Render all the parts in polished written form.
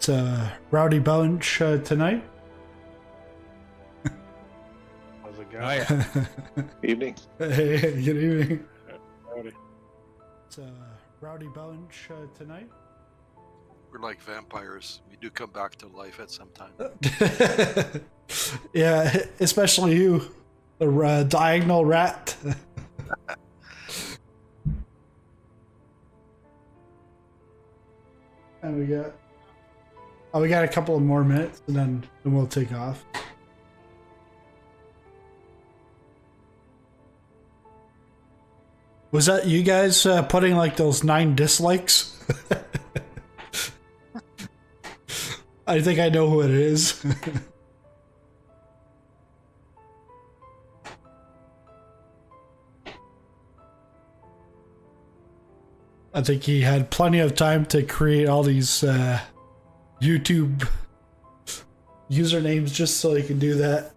It's Rowdy Bunch tonight. How's it going? Oh, yeah. Evening. Hey, good evening. Howdy. It's Rowdy Bunch tonight. We're like vampires. We do come back to life at some time. Yeah, especially you, the diagonal rat. And we got a couple of more minutes, and then we'll take off. Was that you guys putting like those 9 dislikes? I think I know who it is. I think he had plenty of time to create all these YouTube usernames just so he can do that.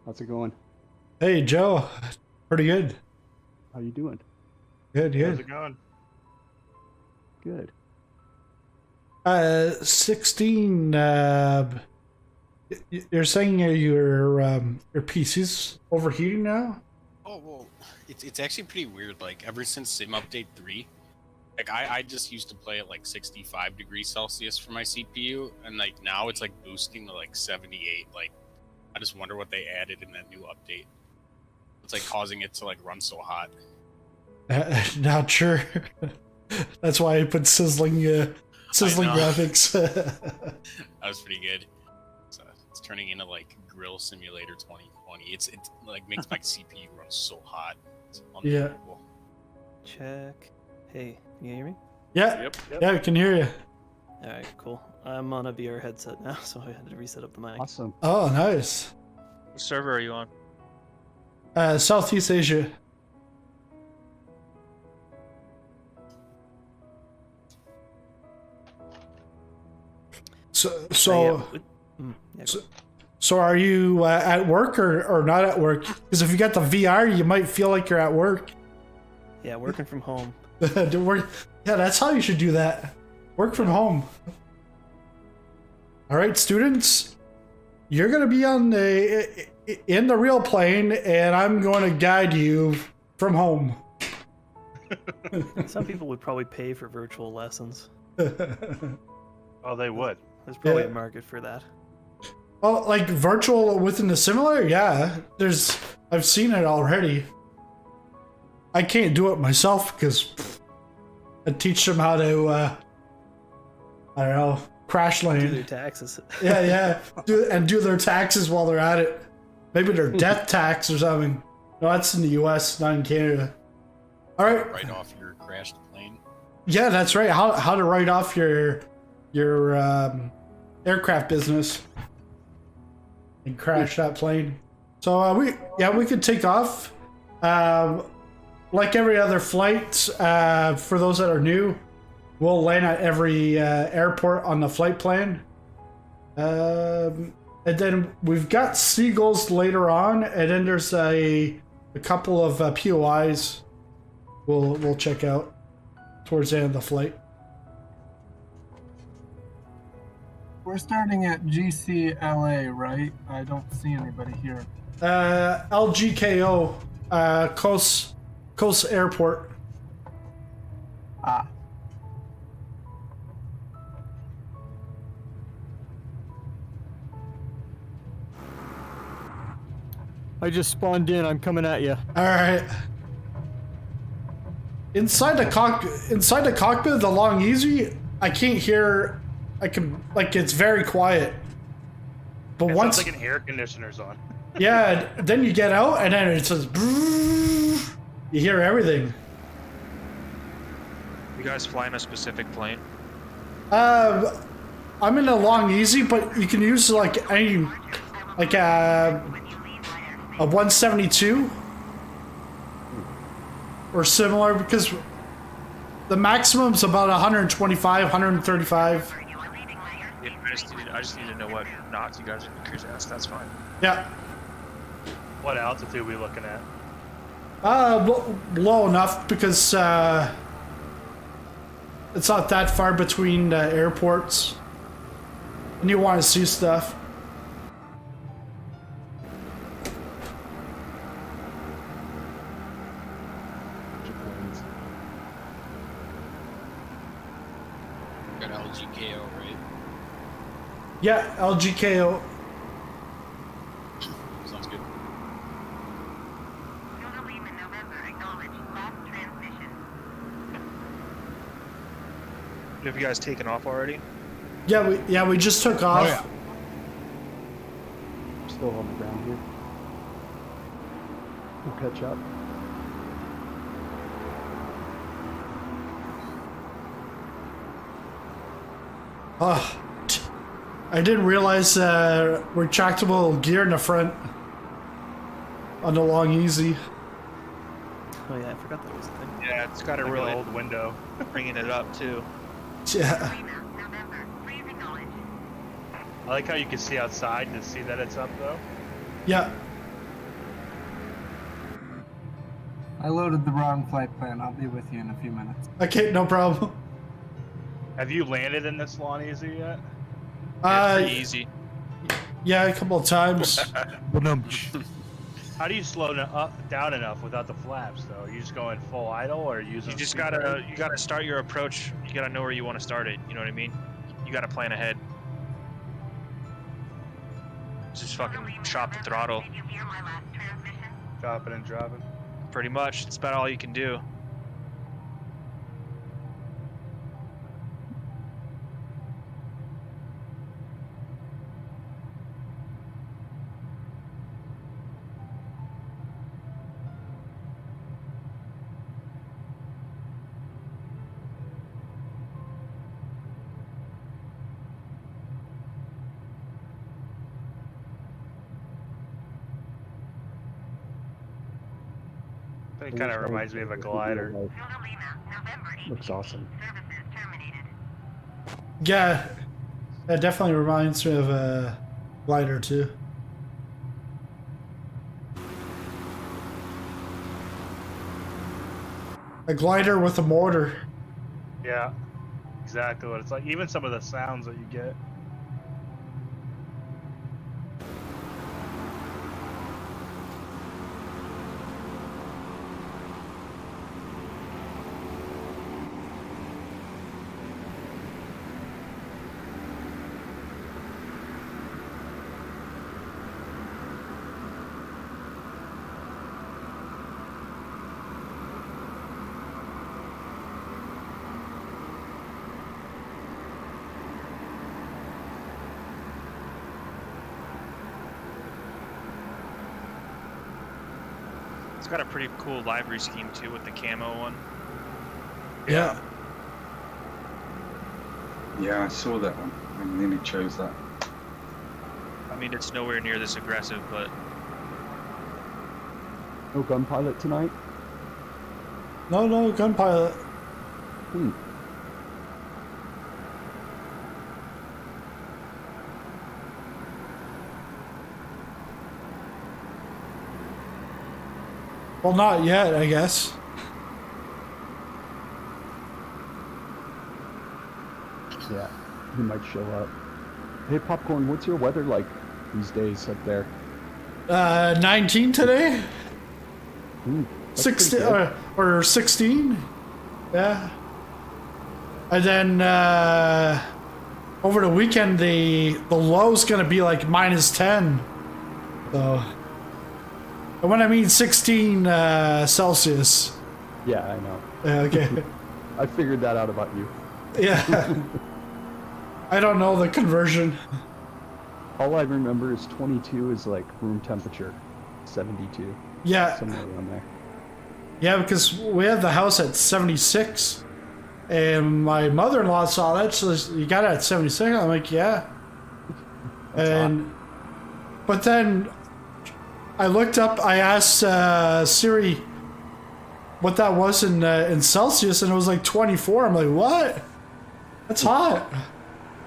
How's it going? Hey Joe, pretty good. How you doing? Good, How's good. it going? Good. 16. You're saying your PC's overheating now? Oh well, it's actually pretty weird. Like ever since Sim Update 3, like I just used to play at like 65 degrees Celsius for my CPU, and like now it's like boosting to like 78. Like I just wonder what they added in that new update. It's like causing it to like run so hot. Not sure. That's why I put sizzling graphics. That was pretty good. So it's turning into like Grill Simulator 2020. It like makes my CPU run so hot. It's unbelievable. Check. Hey, can you hear me? Yeah, Yep. yeah, I can hear you. Alright, cool. I'm on a VR headset now, so I had to reset up the mic. Awesome. Oh, nice. What server are you on? Southeast Asia. So So are you at work or not at work? Because if you got the VR, you might feel like you're at work. Yeah, working from home. Yeah, that's how you should do that. Work from home. All right, students, you're gonna be on in the real plane, and I'm going to guide you from home. Some people would probably pay for virtual lessons. Oh, they would. There's probably Yeah. a market for that. Oh, like virtual within the simulator? Yeah, I've seen it already. I can't do it myself because I teach them how to, I don't know, crash Do their land. taxes. Yeah, do their taxes while they're at it. Maybe their death tax or something. No, that's in the U.S., not in Canada. All right. Right off your crashed plane. Yeah, that's right. How to write off your aircraft business and crash that plane. So we could take off. Like every other flight, for those that are new, we'll land at every airport on the flight plan. And then we've got seagulls later on, and then there's a couple of POIs we'll check out towards the end of the flight. We're starting at GCLA, right? I don't see anybody here. LGKO, Coast Airport. Ah. I just spawned in. I'm coming at you. All right. Inside the cockpit, the long easy, I can't hear. I can it's very quiet. But It once, sounds like an air conditioner's on. yeah, then you get out and then it says, you hear everything. You guys flying a specific plane? I'm in a long easy, but you can use like any, like a 172 or similar, because the maximum's about 125, 135. Yeah, I just need to know what knots you guys are cruising at. That's fine. Yeah. What altitude are we looking at? Low enough because it's not that far between airports, and you want to see stuff. Got LGKO, right? Yeah, LGKO. Sounds good. Have you guys taken off already? Yeah, we just took off. Oh, yeah. I'm still on the ground here. We'll catch up. I didn't realize retractable gear in the front on the long easy. Oh yeah, I forgot that was a thing. Yeah, it's got a Like really an old window. bringing it up too. Yeah. I like how you can see outside to see that it's up though. Yeah. I loaded the wrong flight plan. I'll be with you in a few minutes. Okay, no problem. Have you landed in this lawn easy yet? Yeah, pretty easy. Yeah, a couple of times. How do you slow down enough without the flaps though? Are you just going full idle or using? You just speed brake? gotta start your approach. You gotta know where you want to start it. You know what I mean? You gotta plan ahead. Just fucking chop the throttle. Dropping and dropping. Pretty much. It's about all you can do. It kind of reminds me of a glider. Looks awesome. Yeah, that definitely reminds me of a glider too. A glider with a motor. Yeah, exactly what it's like. Even some of the sounds that you get. It's got a pretty cool livery scheme too with the camo one. Yeah. Yeah, I saw that one. I nearly chose that. I mean, it's nowhere near this aggressive, but No gun pilot tonight? No, gun pilot. Hmm. Well, not yet, I guess. Yeah, he might show up. Hey, Popcorn, what's your weather like these days up there? 19 today? That's 16 pretty good. or 16? Yeah. And then over the weekend, the low's gonna be like -10. So When I mean 16 Celsius. Yeah, I know. Yeah, okay. I figured that out about you. Yeah. I don't know the conversion. All I remember is 22 is like room temperature, 72. Yeah. Somewhere around there. Yeah, because we had the house at 76. And my mother-in-law saw that. She says, you got it at 76? I'm like, yeah. And but then I looked up, I asked Siri what that was in Celsius, and it was like 24. I'm like, what? That's hot.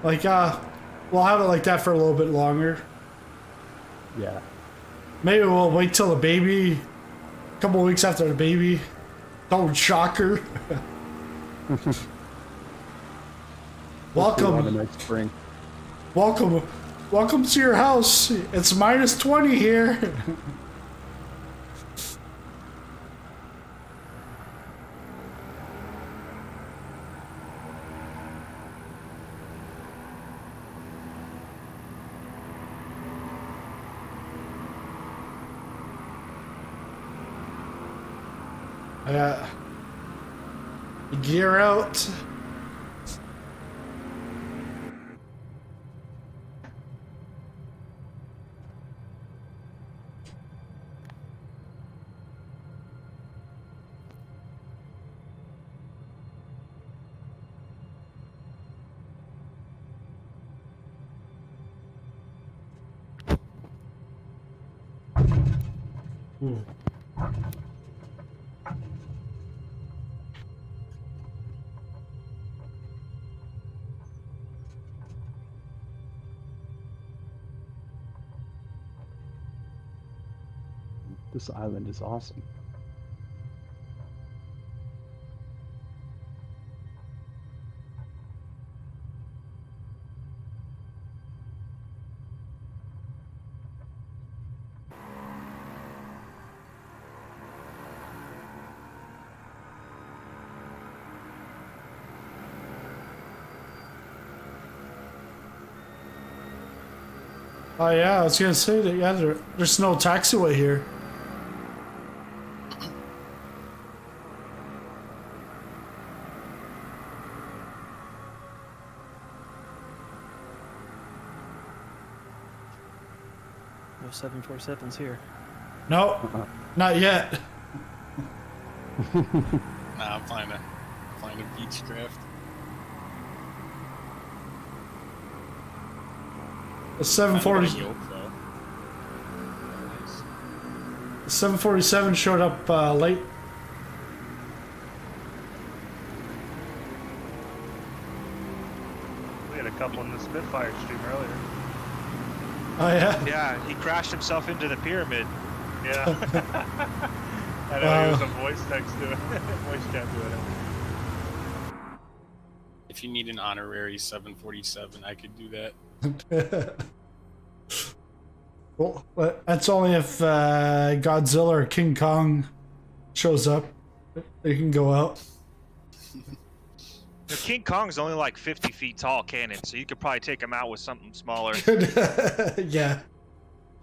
Like, we'll have it like that for a little bit longer. Yeah. Maybe we'll wait till the baby, a couple weeks after the baby. Don't shock her. Hopefully we'll have a Welcome. nice spring. Welcome to your house. It's minus 20 here. Gear out. Ooh. This island is awesome. Oh yeah, I was gonna say that. Yeah, there's no taxiway here. No 747s here. No, not yet. Nah, I'm flying a Beechcraft. The 740, Yoke, though. Nice. the 747 showed up late. We had a couple in the Spitfire stream earlier. Oh yeah. Yeah, he crashed himself into the pyramid. Yeah. I know he was a voice text to it. Voice chat to it. If you need an honorary 747, I could do that. Well, that's only if Godzilla or King Kong shows up. They can go out. The King Kong's only like 50 feet tall cannon, so you could probably take him out with something smaller. Yeah.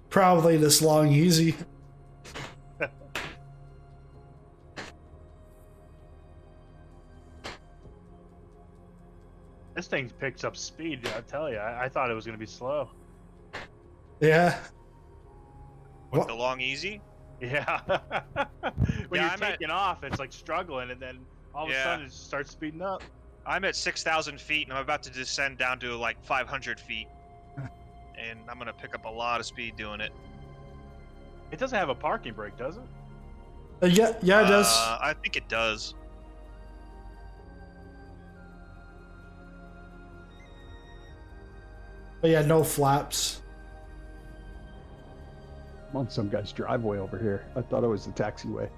Probably this long easy. This thing picks up speed, I tell you. I thought it was going to be slow. Yeah. With the long easy? Yeah. When Yeah, you're taking off, it's like struggling, and then all of a sudden it just starts speeding up. I'm at 6,000 feet, and I'm about to descend down to like 500 feet. And I'm going to pick up a lot of speed doing it. It doesn't have a parking brake, does it? Yeah, it does. I think it does. But yeah, no flaps. I'm on some guy's driveway over here. I thought it was the taxiway.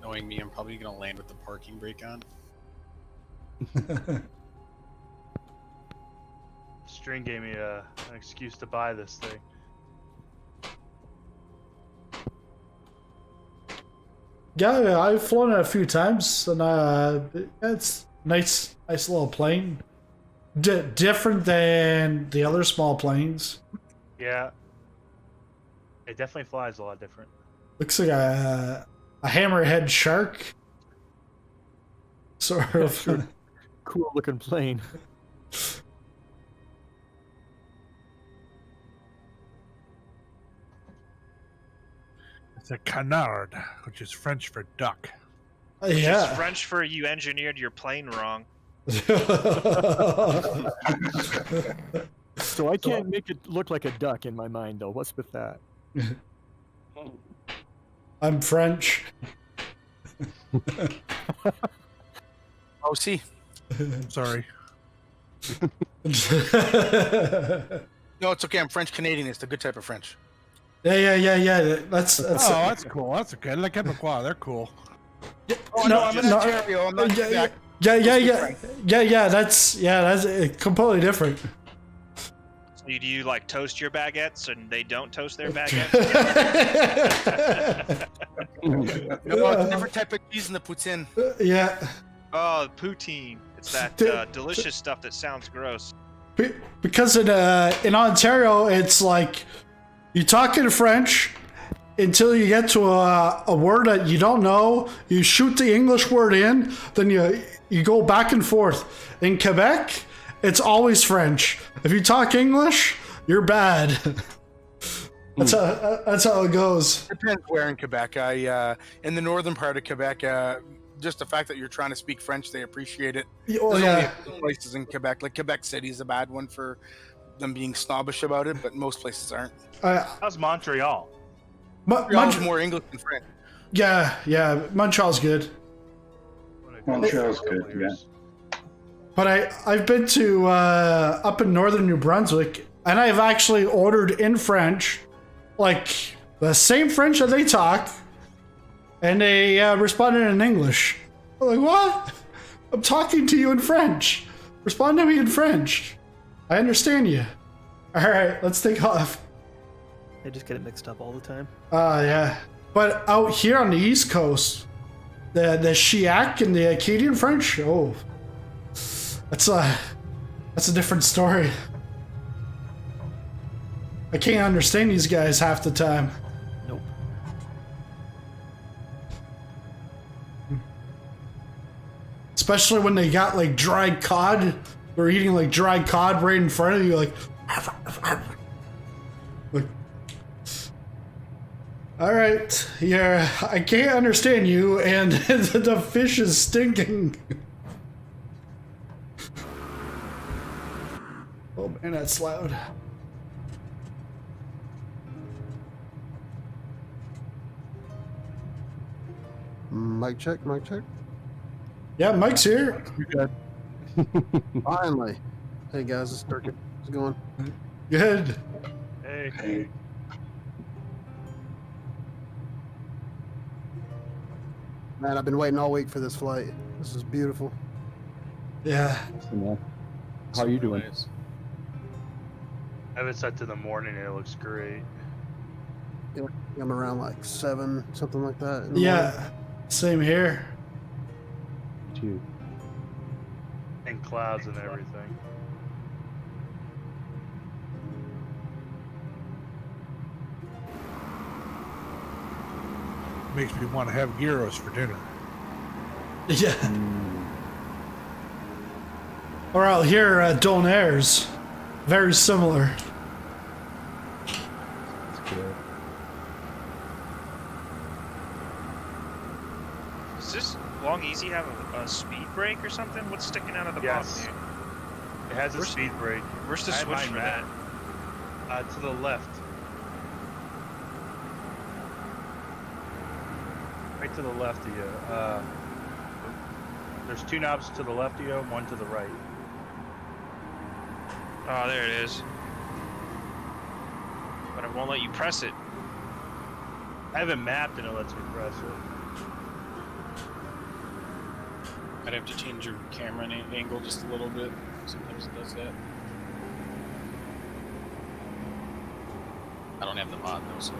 Knowing me, I'm probably gonna land with the parking brake on. String gave me an excuse to buy this thing. Yeah, I've flown it a few times, and it's nice little plane. different than the other small planes. Yeah. It definitely flies a lot different. Looks like a hammerhead shark. Sort of. Sure. Cool looking plane. It's a canard, which is French for duck. Which Yeah. is French for you engineered your plane wrong. So I can't make it look like a duck in my mind, though. What's with that? I'm French. OC. Sorry. No, it's okay. I'm French Canadian. It's the good type of French. Yeah. That's Oh, that's cool. That's okay. Le Québécois, they're cool. Oh, no, I'm in Ontario. I'm not Quebec. Yeah. That's completely different. So do you like toast your baguettes and they don't toast their baguettes? No, it's a different type of cheese in the poutine. Yeah. Oh, poutine. It's that delicious stuff that sounds gross. Because in Ontario, it's like you talk in French until you get to a word that you don't know. You shoot the English word in, then you go back and forth. In Quebec, it's always French. If you talk English, you're bad. That's how it goes. Depends where in Quebec. In the northern part of Quebec, just the fact that you're trying to speak French, they appreciate it. Oh, There's yeah. only a few places in Quebec, like Quebec City is a bad one for them being snobbish about it, but most places aren't. How's Montreal? Montreal's more English than French. Yeah. Montreal's good. Montreal's good, yeah. But I've been to up in northern New Brunswick, and I've actually ordered in French, like the same French that they talk, and they responded in English. I'm like, what? I'm talking to you in French. Respond to me in French. I understand you. All right, let's take off. They just get it mixed up all the time. Yeah. But out here on the East Coast, the Chiac and the Acadian French, oh, that's a different story. I can't understand these guys half the time. Nope. Especially when they got like dried cod. They're eating like dried cod right in front of you, like all right, yeah, I can't understand you, and the fish is stinking. Oh man, that's loud. Mic check. Yeah, Mike's here. You good? Finally. Hey guys, it's Turkey. How's it going? Good. Hey. Man, I've been waiting all week for this flight. This is beautiful. Yeah. How are you doing? I have it set to the morning and it looks great. I'm around like 7, something like that. in the morning. Yeah. Same here. Too. And clouds and everything. Makes me want to have gyros for dinner. Yeah. Or out here at Donairs. Very similar. That's good. Does this Long Easy have a speed brake or something? What's sticking out of the Yes. bottom? It has a Where's- speed brake. Where's the I had switch mine for mad. that? To the left. Right to the left of you. There's 2 knobs to the left of you, 1 to the right. Oh, there it is. But it won't let you press it. I have it mapped and it lets me press it. I'd have to change your camera angle just a little bit. Sometimes it does that. I don't have the mod though, so.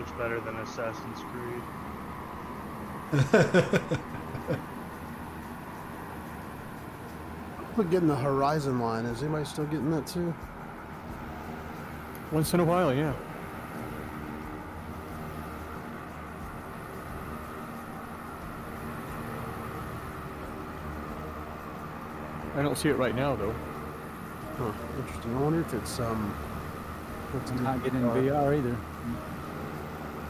looks better than Assassin's Creed. We're getting the Horizon line. Is anybody still getting that too? Once in a while, yeah. I don't see it right now, though. Huh. Interesting. I wonder if it's I'm not getting in VR either.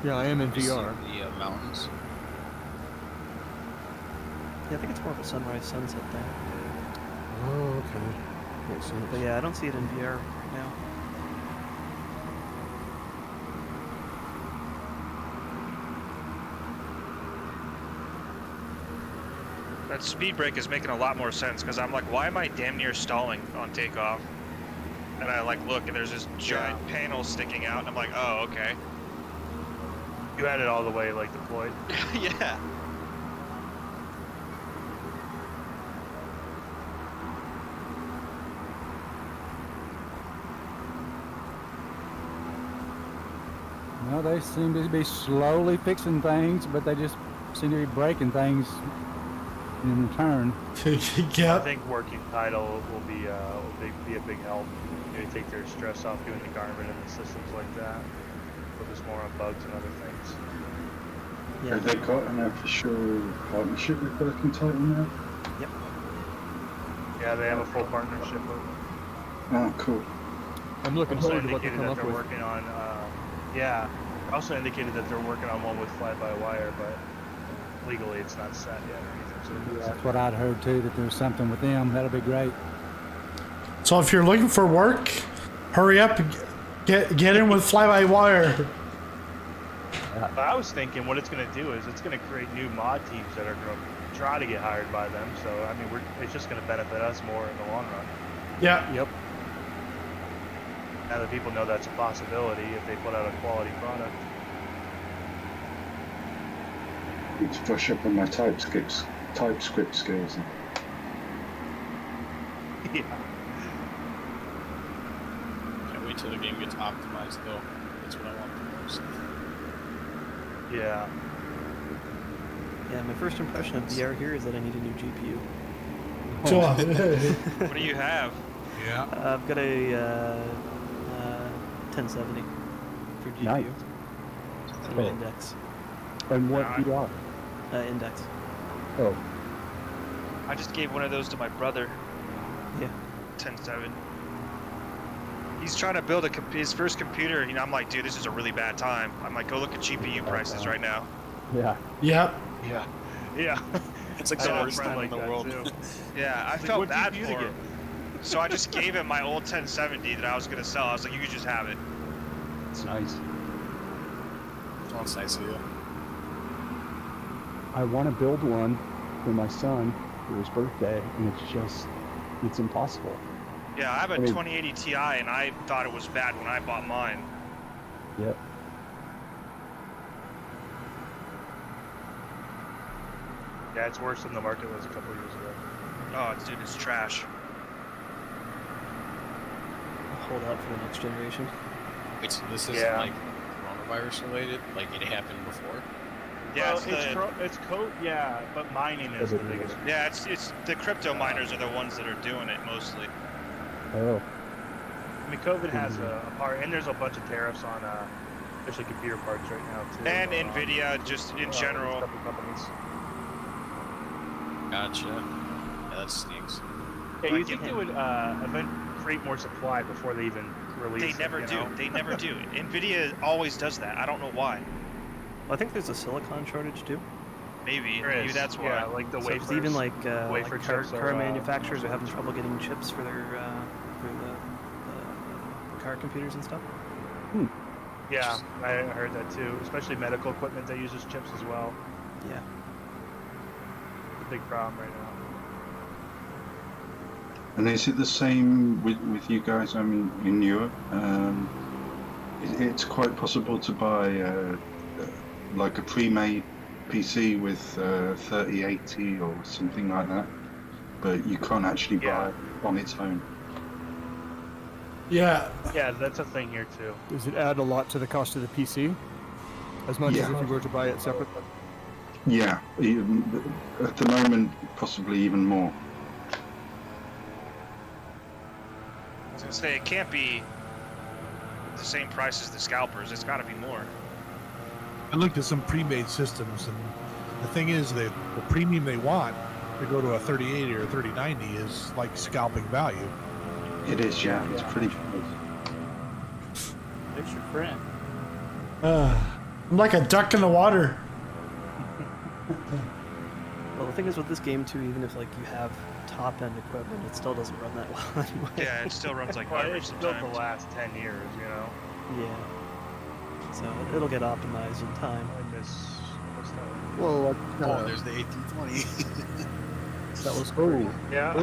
Yeah, I am in You see VR. the mountains. Yeah, I think it's more of a sunrise sunset thing. Oh, okay. Makes sense. But yeah, I don't see it in VR right now. That speed brake is making a lot more sense because I'm like, why am I damn near stalling on takeoff? And I like look and there's this giant panel sticking out and I'm like, oh, okay. You had it all the way like deployed. Yeah. Well, they seem to be slowly fixing things, but they just seem to be breaking things in return. I Yep. think working title will be a big help. You know, take their stress off doing the Garmin and the systems like that. Focus more on bugs and other things. Yeah. Have they got an official partnership with Working Title now? Yep. Yeah, they have a full partnership with them. Oh, cool. I'm looking Also forward to what they indicated come that up they're with. working on, yeah. Also indicated that they're working on one with fly-by-wire, but legally it's not set yet or anything. So That's what I'd heard too, that there's something with them. That'll be great. So if you're looking for work, hurry up, get in with fly-by-wire. But I was thinking what it's going to do is it's going to create new mod teams that are going to try to get hired by them. So, I mean, it's just going to benefit us more in the long run. Yeah. Yep. Now that people know that's a possibility if they put out a quality product. Need to brush up on my TypeScript skills. Yeah. Can't wait till the game gets optimized, though. That's what I want the most. Yeah. Yeah, my first impression of VR here is that I need a new GPU. What do you have? Yeah. I've got a 1070 for GPU. Nice. And an Index. And what VR? Index. Oh. I just gave one of those to my brother. Yeah. 10.7. He's trying to build his first computer. You know, I'm like, dude, this is a really bad time. I'm like, go look at GPU prices right now. Yeah. Yep. Yeah. Yeah. It's like I the have a worst friend thing in like the world. that, too. Yeah, I Like, felt what bad GPU for to him. So I just gave him my old 1070 that I was gonna sell. I was like, you could just have it. It's nice. Oh, it's nice of you. I want to build one for my son for his birthday, and it's impossible. Yeah, I have a I mean- 2080 Ti, and I thought it was bad when I bought mine. Yep. Yeah, it's worse than the market was a couple years ago. Oh, dude, it's trash. I'll hold out for the next generation. Wait, so this isn't Yeah. like coronavirus related? Like it happened before? Yeah, Well, it's code, yeah, but mining is the biggest. yeah, it's the crypto miners are the ones that are doing it mostly. Oh. I mean, COVID has a part, and there's a bunch of tariffs on, especially computer parts right now too. And Nvidia, just in general. A couple companies. Gotcha. Yeah, that stinks. Yeah, you Like, think yeah. they would create more supply before they even release They it, never you do. know? They never do. Nvidia always does that. I don't know why. Well, I think there's a silicon shortage too. Maybe. There Maybe is. that's why. Yeah, like the So wafers. it's even like wafer car chips are, manufacturers are having trouble getting chips for their for the car computers and stuff. Yeah, I heard that too. Especially medical equipment that uses chips as well. Yeah. It's a big problem right now. And is it the same with you guys? I mean, in Europe, it's quite possible to buy like a pre-made PC with 3080 or something like that, but you can't actually buy it on its own. Yeah. Yeah, that's a thing here too. Does it add a lot to the cost of the PC? As much Yeah. as if you were to buy it separate? Yeah, at the moment, possibly even more. I was gonna say it can't be the same price as the scalpers. It's got to be more. I looked at some pre-made systems, and the thing is, the premium they want to go to a 3080 or a 3090 is like scalping value. It is, yeah. It's pretty close. There's your friend. I'm like a duck in the water. Well, the thing is with this game too, even if like you have top-end equipment, it still doesn't run that well anyway. Yeah, it still runs like Well, garbage it's built sometimes. the last 10 years, you know. Yeah. So it'll get optimized in time. I miss that. Whoa, Oh, there's the 1820. that was cool. Yeah.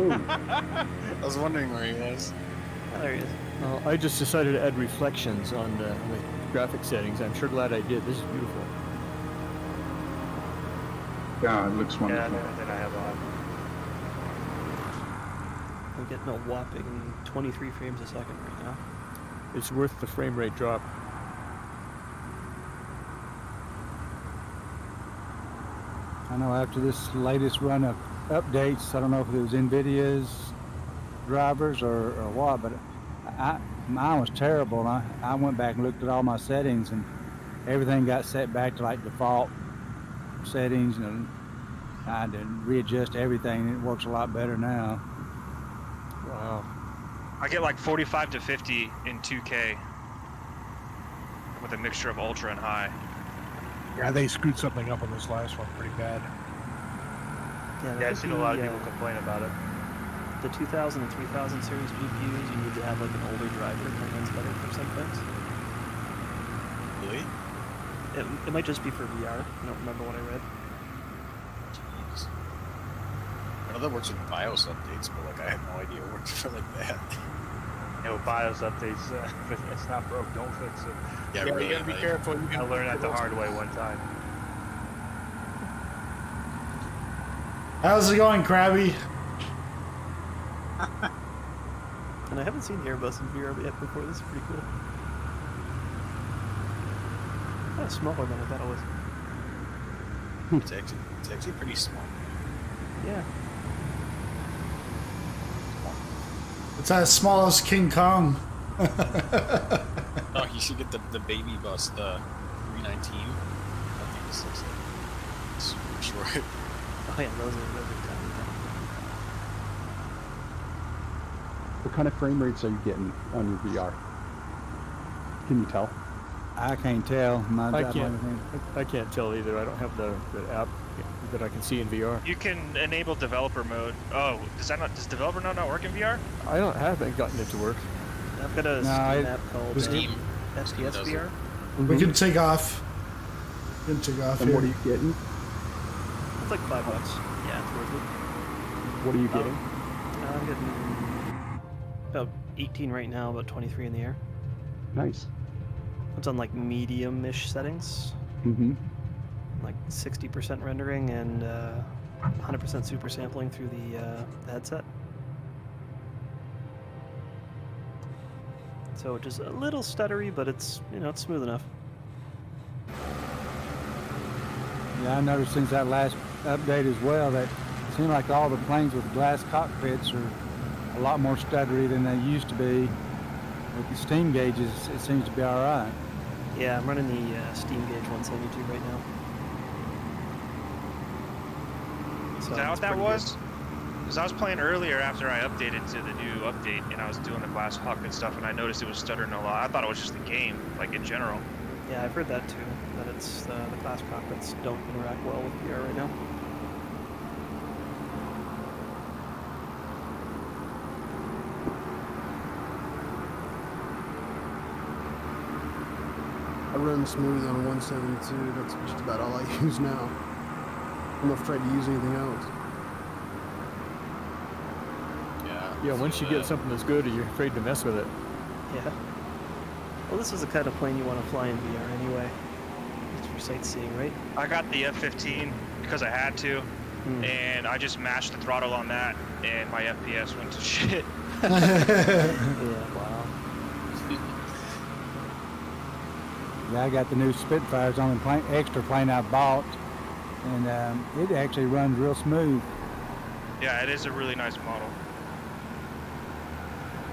I was wondering where he was. Oh, there he is. Well, I just decided to add reflections on the graphic settings. I'm sure glad I did. This is beautiful. Yeah, it looks Yeah, wonderful. then I have on. I'm getting a whopping 23 frames a second right now. It's worth the frame rate drop. I know after this latest run of updates, I don't know if it was Nvidia's drivers or what, but mine was terrible. And I went back and looked at all my settings, and everything got set back to like default settings, and I had to readjust everything, and it works a lot better now. Wow. I get like 45 to 50 in 2K with a mixture of ultra and high. Yeah, they screwed something up on this last one pretty bad. Yeah, I've seen a lot of people complain about it. The 2000 and 3000 series GPUs, you need to have like an older driver, and that's better for some things. Really? It might just be for VR. I don't remember what I read. Jeez. I know that works with BIOS updates, but like I have no idea it works for like that. You know, BIOS updates, if it's not broke, don't fix it. Yeah, Yeah, really. you gotta be like- careful. You I can learned that the hard way one time. How's it going, Krabby? And I haven't seen the Airbus in VR yet before. This is pretty cool. Kind of smaller than I thought it was. It's actually pretty small. Yeah. It's as small as King Kong. Oh, you should get the baby bus, the 319. I think this looks like super short. Oh yeah, those are tiny. What kind of frame rates are you getting on your VR? Can you tell? I can't tell. I can't tell either. I don't have the app that I can see in VR. You can enable developer mode. Oh, does developer mode not work in VR? I haven't gotten it to work. I've got a Steam app called Steam. SPS does VR. We can take off. We can take off And here. what are you getting? It's like $5. Yeah, it's worth it. What are you getting? I'm getting about 18 right now, about 23 in the air. Nice. It's on like medium-ish settings, Mm-hmm. like 60% rendering and 100% super sampling through the headset. So just a little stuttery, but it's it's smooth enough. Yeah, I noticed since that last update as well that it seemed like all the planes with glass cockpits are a lot more stuttery than they used to be. With the Steam gauges, it seems to be all right. Yeah, I'm running the Steam Gauge 172 right now. Is that what that was? Because I was playing earlier after I updated to the new update, and I was doing the glass cockpit stuff, and I noticed it was stuttering a lot. I thought it was just the game, like in general. Yeah, I've heard that too. That it's the glass cockpits don't interact well with VR right now. I run smooth on a 172. That's just about all I use now. I don't know if I've tried to use anything else. Yeah, once you get something that's good, you're afraid to mess with it. Yeah. Well, this is the kind of plane you want to fly in VR anyway. It's for sightseeing, right? I got the F-15 because I had to, and I just mashed the throttle on that, and my FPS went to shit. Yeah, wow. Yeah, I got the new Spitfires on the extra plane I bought, and it actually runs real smooth. Yeah, it is a really nice model.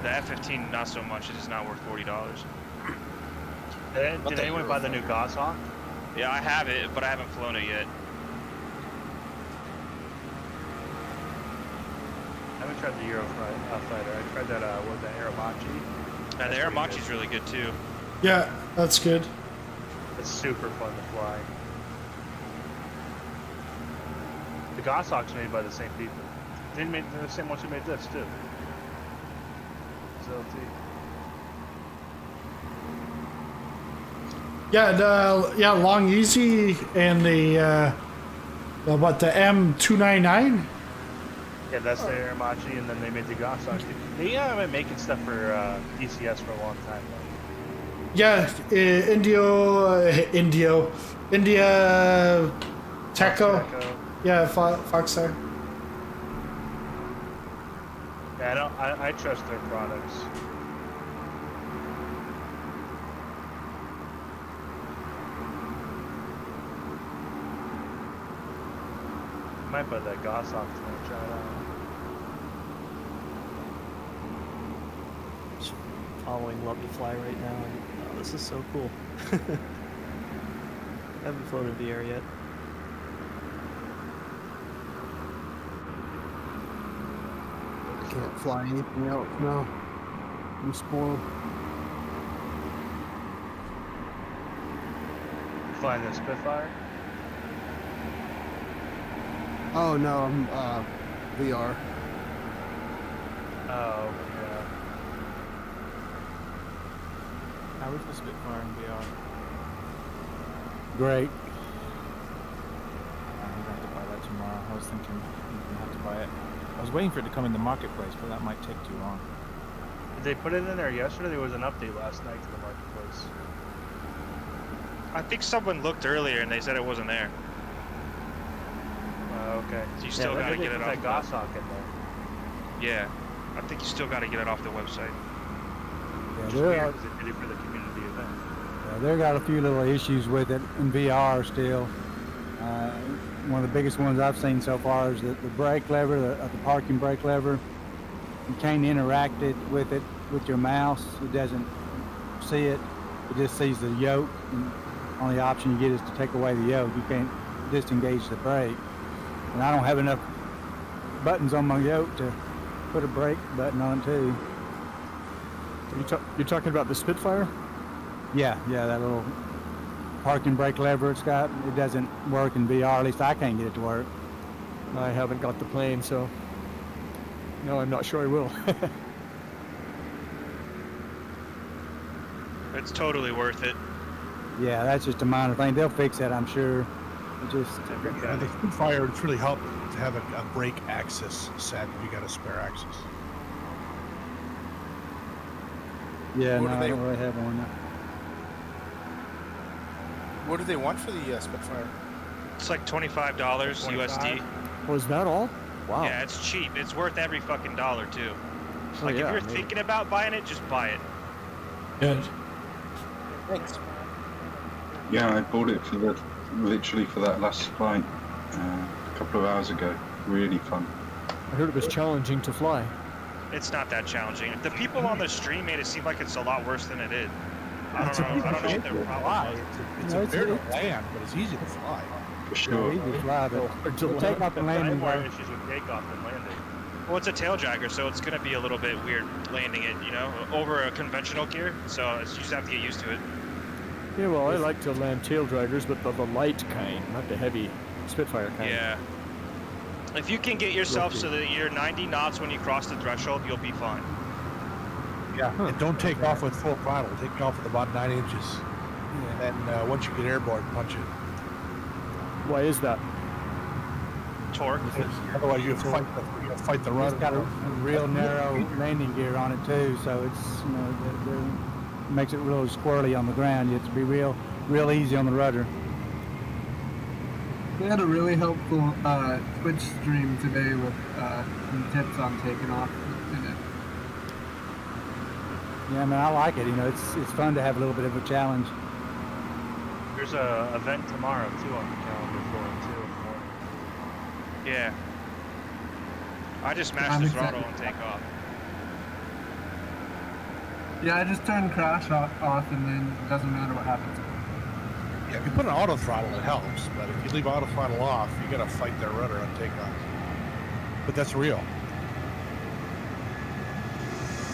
The F-15, not so much. It is not worth $40. Did anyone buy the new Goshawk? Yeah, I have it, but I haven't flown it yet. I haven't tried the Eurofighter. I tried that, what was that, Aramachi? Yeah, the Aramachi's really good too. Yeah, that's good. It's super fun to fly. The Goshawk's made by the same people. They're the same ones who made this too. ZLT. Yeah, Long Easy and the M299. Yeah, that's the Aramachi, and then they made the Goshawk. They have been making stuff for DCS for a long time though. Yeah, India Teco. Yeah, Foxer. Yeah, I trust their products. Might buy that Goshawk to try it out. Just following Love to Fly right now, and oh, this is so cool. I haven't flown in the air yet. Can't fly anything else now. I'm spoiled. Flying the Spitfire? Oh no, I'm VR. Oh, yeah. How was the Spitfire in VR? Great. I'm gonna have to buy that tomorrow. I was thinking I'm gonna have to buy it. I was waiting for it to come in the marketplace, but that might take too long. Did they put it in there yesterday? There was an update last night to the marketplace. I think someone looked earlier and they said it wasn't there. Okay. So you still gotta get it off. That Goshawk in there. Yeah, I think you still gotta get it off the website. Yeah, Which is weird because they did it for the community event. Yeah, they got a few little issues with it in VR still. One of the biggest ones I've seen so far is the brake lever, the parking brake lever. You can't interact with it with your mouse. It doesn't see it. It just sees the yoke. And only option you get is to take away the yoke. You can't disengage the brake. And I don't have enough buttons on my yoke to put a brake button on too. You're talking about the Spitfire? Yeah, that little parking brake lever it's got. It doesn't work in VR. At least I can't get it to work. I haven't got the plane, so no, I'm not sure I will. It's totally worth it. Yeah, that's just a minor thing. They'll fix that, I'm sure. It just Yeah, the Spitfire, it's really helped to have a brake axis set if you got a spare axis. yeah, What no, do I they- don't really have one. What do they want for the Spitfire? It's like $25 USD. Was that all? Wow. Yeah, it's cheap. It's worth every fucking dollar too. Oh, Like yeah, if you're I mean- thinking about buying it, just buy it. Good. Thanks. Yeah, I bought it for literally for that last flight a couple of hours ago. Really fun. I heard it was challenging to fly. It's not that challenging. The people on the stream made it seem like it's a lot worse than it is. I don't know what their problem was. It's a fair to land, but it's easy to fly. For sure. Easy to fly, but we'll take off the I have landing more gear. issues with takeoff than landing. Well, it's a tail dragger, so it's going to be a little bit weird landing it, you know, over a conventional gear. So you just have to get used to it. Yeah, well, I like to land tail draggers, but the light kind, not the heavy Spitfire kind. Yeah. If you can get yourself so that you're 90 knots when you cross the threshold, you'll be fine. Yeah, and don't take off with full throttle. Take off with about 9 inches. And then once you get airborne, punch it. Why is that? Torque. Otherwise, you fight the run. It's got a real narrow landing gear on it too, so it's makes it real squirrely on the ground. You have to be real easy on the rudder. They had a really helpful Twitch stream today with some tips on taking off in it. Yeah, I mean, I like it. You know, it's fun to have a little bit of a challenge. There's a event tomorrow too on the calendar for it too. Yeah. I just mashed the throttle and take off. Yeah, I just turned crash off, and then it doesn't matter what happens. Yeah, if you put an auto throttle, it helps. But if you leave auto throttle off, you got to fight that rudder on takeoff. But that's real.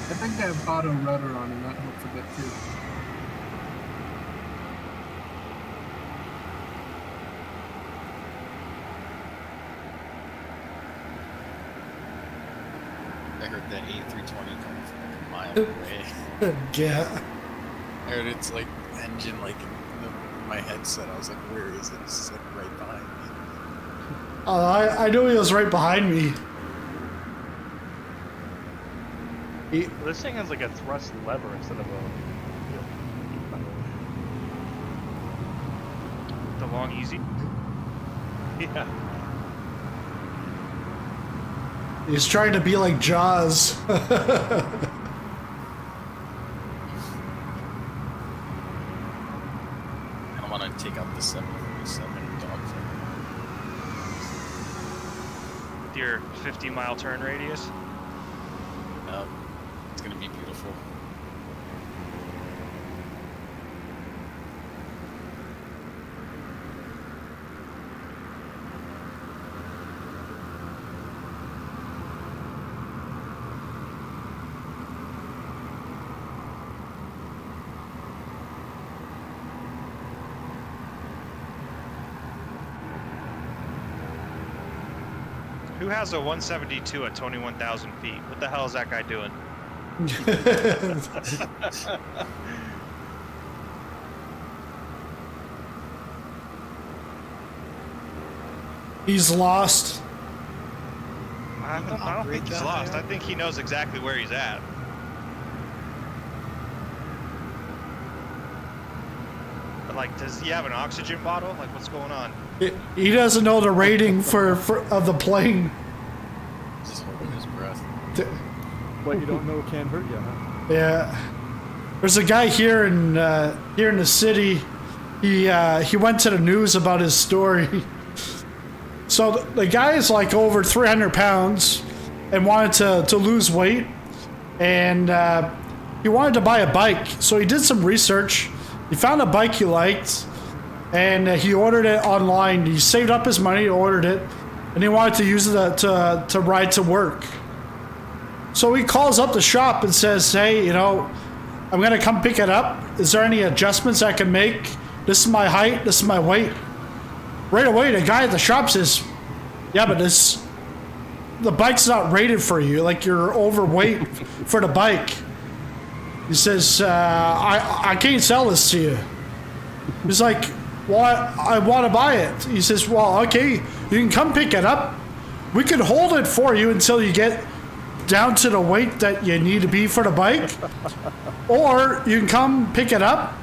I think I have auto rudder on, and that helps a bit too. I heard that A320 coming from like a mile away. Yeah. I heard it's like engine like in my headset. I was like, where is it? It's like right behind me. I knew he was right behind me. Well, this thing has like a thrust lever instead of a. The long easy. Yeah. He's trying to be like Jaws. I want to take out the 747 dogfight. With your 50-mile turn radius. It's gonna be beautiful. Who has a 172 at 21,000 feet? What the hell is that guy doing? He's lost. I don't think he's lost. I think he knows exactly where he's at. But like, does he have an oxygen bottle? Like, what's going on? He doesn't know the rating of the plane. Just holding his breath. What you don't know can't hurt you, huh? Yeah. There's a guy here in the city. He went to the news about his story. So the guy is like over 300 pounds and wanted to lose weight, and he wanted to buy a bike. So he did some research. He found a bike he liked, and he ordered it online. He saved up his money, ordered it, and he wanted to use it to ride to work. So he calls up the shop and says, hey, I'm going to come pick it up. Is there any adjustments I can make? This is my height. This is my weight. Right away, the guy at the shop says, yeah, but the bike's not rated for you. Like, you're overweight for the bike. He says, I can't sell this to you. He's like, well, I want to buy it. He says, well, okay, you can come pick it up. We can hold it for you until you get down to the weight that you need to be for the bike. Or you can come pick it up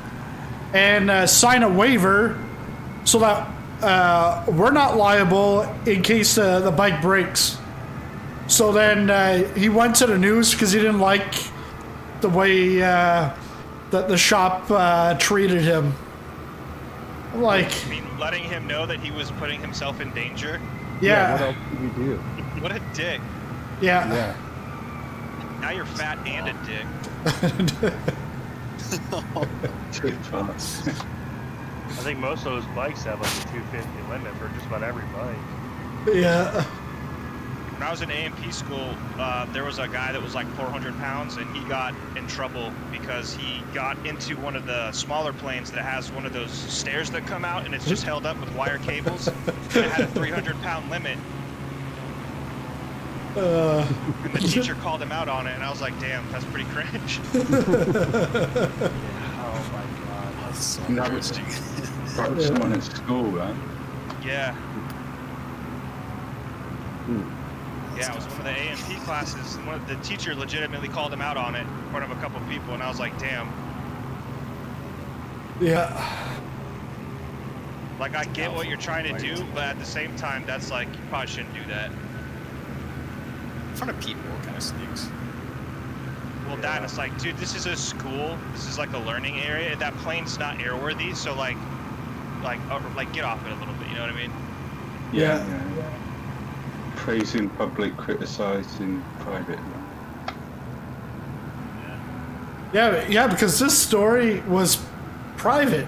and sign a waiver so that we're not liable in case the bike breaks. So then he went to the news because he didn't like the way that the shop treated him. Like, I mean, letting him know that he was putting himself in danger. Yeah. What else did we do? What a dick. Yeah. Now you're fat and a dick. Too fast. I think most of those bikes have like a 250 limit for just about every bike. Yeah. When I was in A&P school, there was a guy that was like 400 pounds, and he got in trouble because he got into one of the smaller planes that has one of those stairs that come out, and it's just held up with wire cables. And it had a 300-pound limit. And the teacher called him out on it, and I was like, damn, that's pretty cringe. Oh my god. That's so That was someone at school, right? Yeah. Yeah, it was one of the A&P classes, and the teacher legitimately called him out on it in front of a couple of people, and I was like, damn. Yeah. Like, I get what you're trying to do, but at the same time, that's like, you probably shouldn't do that. In front of people, it kind of stinks. Well, that, it's like, dude, this is a school. This is like a learning area. That plane's not airworthy, so like, like get off it a little bit. You know what I mean? Yeah. Praise in public, criticize in private. Yeah, because this story was private,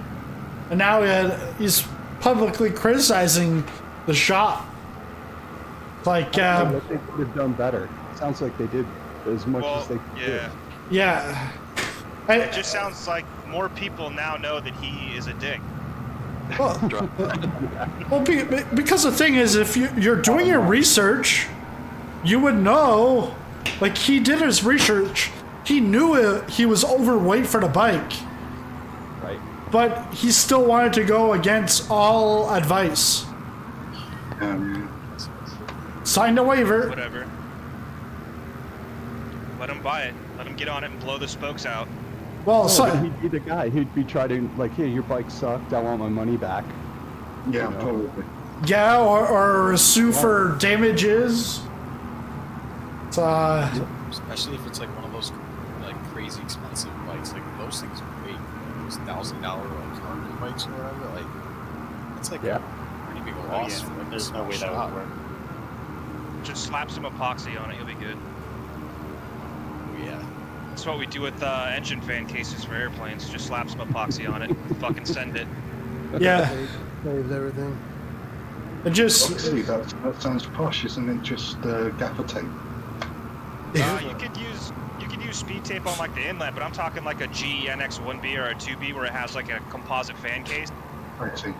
and now he's publicly criticizing the shop. Like, they could have done better. Sounds like they did as much as they could. Yeah. Yeah. It just sounds like more people now know that he is a dick. Well, because the thing is, if you're doing your research, you would know. Like, he did his research. He knew he was overweight for the bike. Right. But he still wanted to go against all advice. Signed a waiver. Whatever. Let him buy it. Let him get on it and blow the spokes out. Well, he'd be the guy. He'd be trying to, like, hey, your bike sucked. I want my money back. Yeah, probably. Yeah, or sue for damages. Especially if it's like one of those like crazy expensive bikes. Like those things are way those $1,000 like cargo bikes or whatever. Like it's like a pretty big loss. For, like, there's no way that would work. Just slap some epoxy on it. You'll be good. Yeah. That's what we do with engine fan cases for airplanes. Just slap some epoxy on it. Fucking send it. Yeah. Saves everything. It just. Obviously, that sounds posh, isn't it? Just gaffer tape. You could use speed tape on like the inlet, but I'm talking like a G NX1B or a 2B where it has like a composite fan case. I see.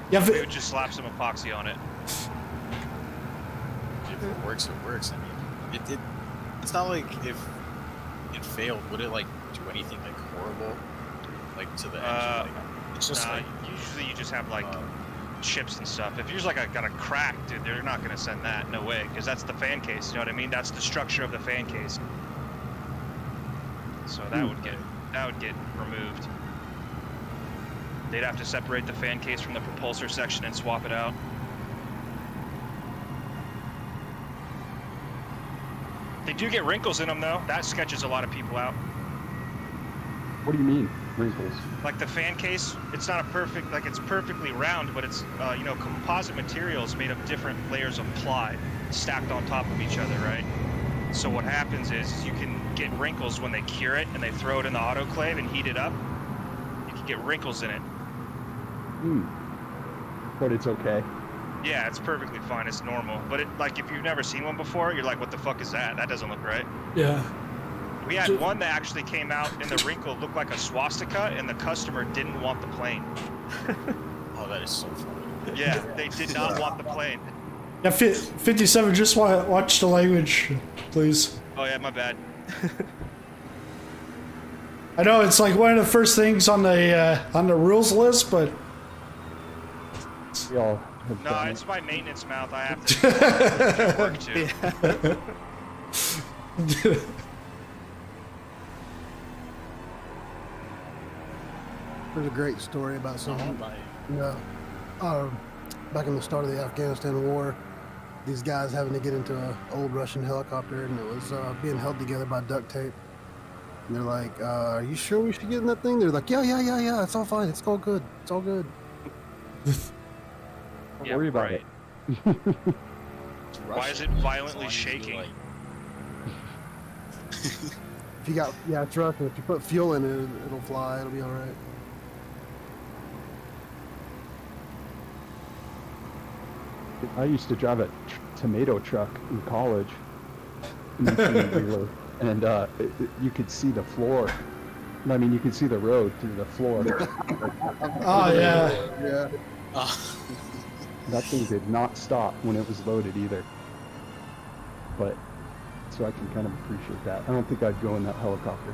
Yeah, we would just slap some epoxy on it. If it works, it works. I mean, it's not like if it failed, would it like do anything like horrible, like to the engine? Like, it's just like usually you just have like chips and stuff. If yours like got a crack, dude, they're not gonna send that. No way, because that's the fan case. You know what I mean? That's the structure of the fan case. So that would get removed. They'd have to separate the fan case from the propulsor section and swap it out. They do get wrinkles in them though. That sketches a lot of people out. What do you mean, wrinkles? Like the fan case, it's not a perfect, like it's perfectly round, but it's, you know, composite materials made of different layers of ply stacked on top of each other, right? So what happens is you can get wrinkles when they cure it and they throw it in the autoclave and heat it up. You can get wrinkles in it. But it's okay. Yeah, it's perfectly fine. It's normal. But it, like, if you've never seen one before, you're like, what the fuck is that? That doesn't look right. Yeah. We had one that actually came out and the wrinkle looked like a swastika and the customer didn't want the plane. Oh, that is so funny. Yeah, they did not want the plane. Yeah, 57, just watch the language, please. Oh yeah, my bad. I know it's like one of the first things on the rules list, but we all no, it's my maintenance mouth. I have to work too. There's a great story about something. Back in the start of the Afghanistan war, these guys having to get into an old Russian helicopter, and it was being held together by duct tape. And they're like, "Are you sure we should get in that thing?" They're like, "Yeah. It's all fine. It's all good. It's all good." Don't worry about it. Why is it violently shaking? If you got, it's Russian. If you put fuel in it, it'll fly. It'll be all right. I used to drive a tomato truck in college, and you could see the floor. I mean, you could see the road through the floor. Oh yeah. Yeah. That thing did not stop when it was loaded either. But so I can kind of appreciate that. I don't think I'd go in that helicopter.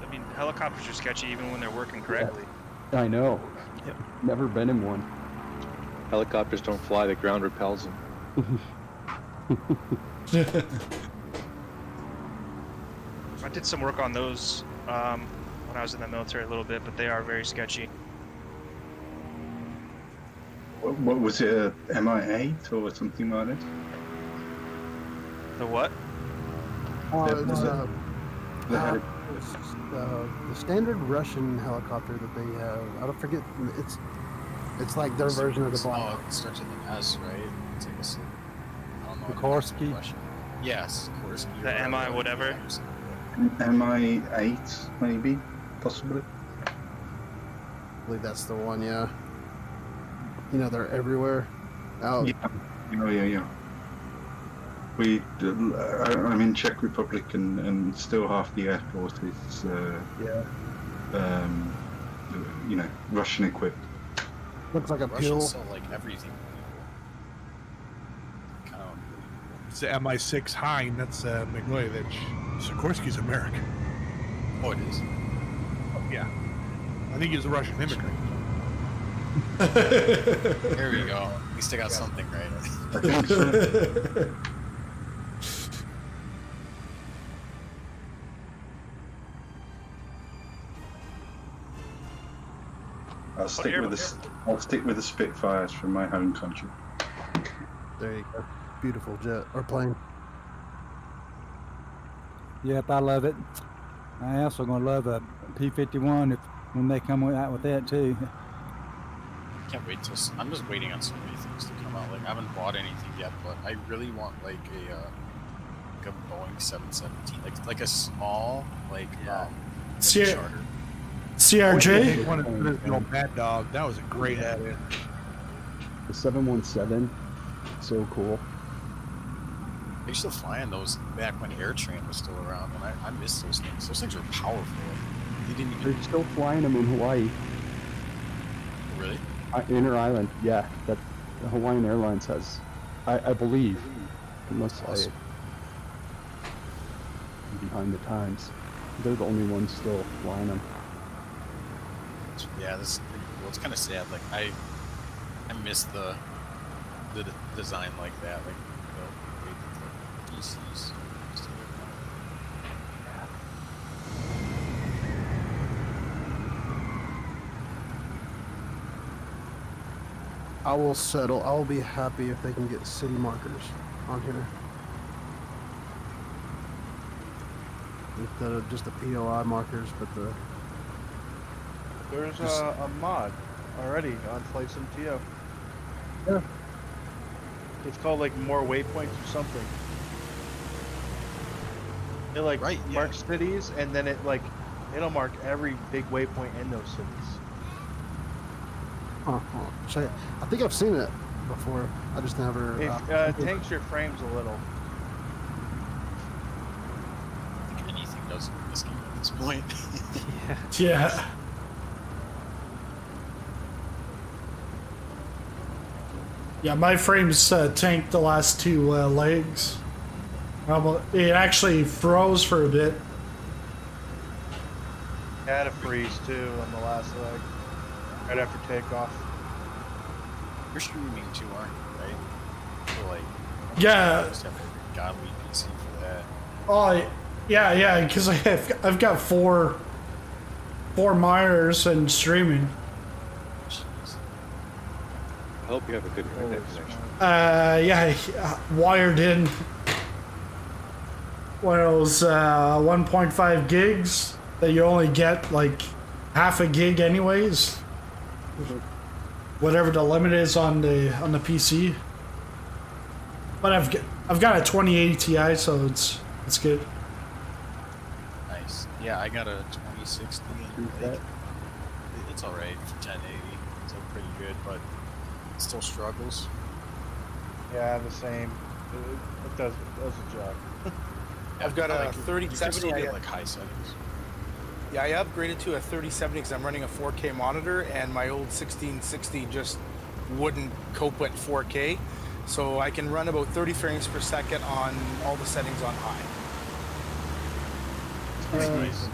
I mean, helicopters are sketchy even when they're working correctly. Yeah, I know. Yep. Never been in one. Helicopters don't fly, the ground repels them. I did some work on those when I was in the military a little bit, but they are very sketchy. What was it, a MI8 or something like that? The what? It's the standard Russian helicopter that they have. I don't forget. It's like their version of the bomb. Oh, it starts with an S, right? It's like a. I don't know. Sikorsky? Yes, Sikorsky. The MI whatever. MI8, maybe, possibly. I believe that's the one. Yeah. You know, they're everywhere. Out. Yeah. Oh yeah. I'm in Czech Republic, and still half the airport is Russian equipped. Looks like a Russians pill. sell like everything. Kind of. It's the MI6 Hein. That's Miglojevich. Sikorsky's American. Oh, it is. Yeah. I think he's a Russian immigrant. There we go. At least I got something right. I'll stick with the Spitfires from my home country. There you go. Beautiful jet or plane. Yep, I love it. I also gonna love a P-51 when they come out with that too. Can't wait till I'm just waiting on so many things to come out. Like I haven't bought anything yet, but I really want like a Boeing 717, like a small charter. CRJ. One of the old Mad Dog. That was a great add-in. The 717, so cool. I used to fly in those back when AirTrain was still around, and I miss those things. Those things are powerful. They're still flying them in Hawaii. Really? Inner Island, yeah. That the Hawaiian Airlines has, I believe, unless awesome. I'm behind the times. They're the only ones still flying them. Yeah, this is pretty cool. It's kind of sad. Like I miss the design like that, like the DCs. I will settle. I will be happy if they can get city markers on here. Instead of just the POI markers, but the... There's a mod already on Flight Sim Yeah. It's called like more waypoints or something. It like marks cities, and then it'll mark every big waypoint in those cities. I think I've seen it before. I just never. It tanks your frames a little. I think anything does in this game at this point. Yeah. Yeah, my frames tanked the last two legs. It actually froze for a bit. I had a freeze too on the last leg, right after takeoff. You're streaming too, aren't you? Right? So like, Yeah. you just have a godly PC for that. Oh, yeah, because I've got four monitors and streaming. I hope you have a good internet connection. Yeah, wired in one of those 1.5 gigs that you only get like half a gig anyways. Whatever the limit is on the PC. But I've got a 2080 Ti, so it's good. Nice. Yeah, I got a 2060. Like, it's alright for 1080. It's like pretty good, but it still struggles. Yeah, the same. It does the job. I've got a You 3070. can still get like high settings. Yeah, I upgraded to a 3070 because I'm running a 4K monitor, and my old 1660 just wouldn't cope with 4K. So I can run about 30 frames per second on all the settings on high. Nice.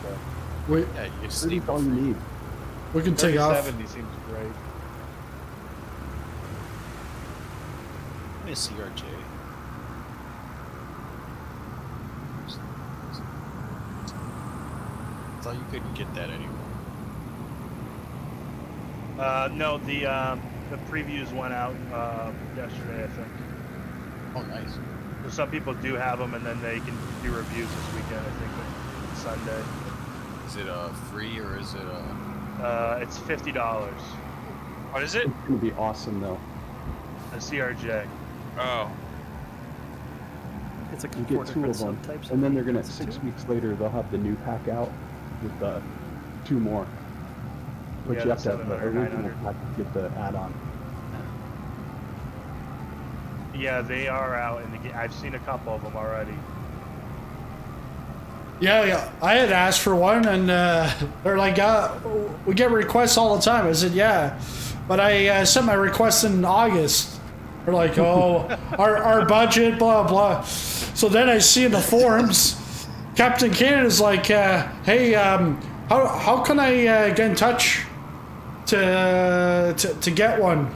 Wait, Yeah, you just That's all you need. we can take off. 3070 seems great. Let me see CRJ. I thought you couldn't get that anymore. No, the previews went out yesterday, I think. Oh, nice. So some people do have them, and then they can do reviews this weekend, I think, Sunday. Is it free or is it It's $50. What is it? It's gonna be awesome though. A CRJ. Oh. It's like You four get two different of them, subtypes. and then they're gonna Is it 6 two? weeks later they'll have the new pack out with 2 more. But Yeah, you have the to have the 700, original 900. pack to get the add-on. Yeah, they are out in the game. I've seen a couple of them already. Yeah, I had asked for one, and they're like, we get requests all the time. I said, yeah, but I sent my request in August. They're like, oh, our budget, blah, blah. So then I see in the forums, Captain Canada's like, hey, how can I get in touch to get one?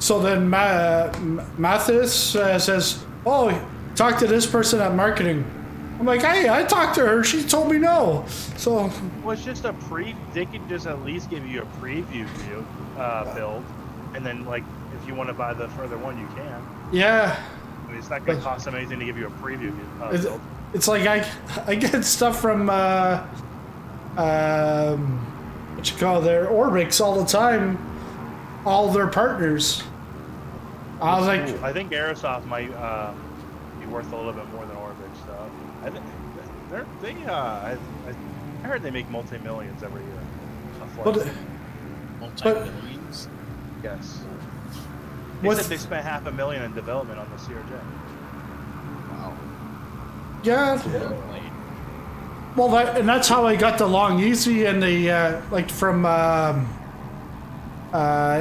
So then Mathis says, oh, talk to this person at marketing. I'm like, hey, I talked to her. She told me no. So. Well, it's just they could just at least give you a preview view build, and then like if you want to buy the further one, you can. Yeah. I mean, it's not going to cost them anything to give you a preview build. It's like I get stuff from what you call their Orbix all the time, all their partners. I was like, I think Aerosoft might be worth a little bit more than Orbix, though. I think I heard they make multi-millions every year. multi-millions? Yes. They said they spent $500,000 in development on the CRJ. Wow. yeah. Well, that's how I got the Long Easy and the like from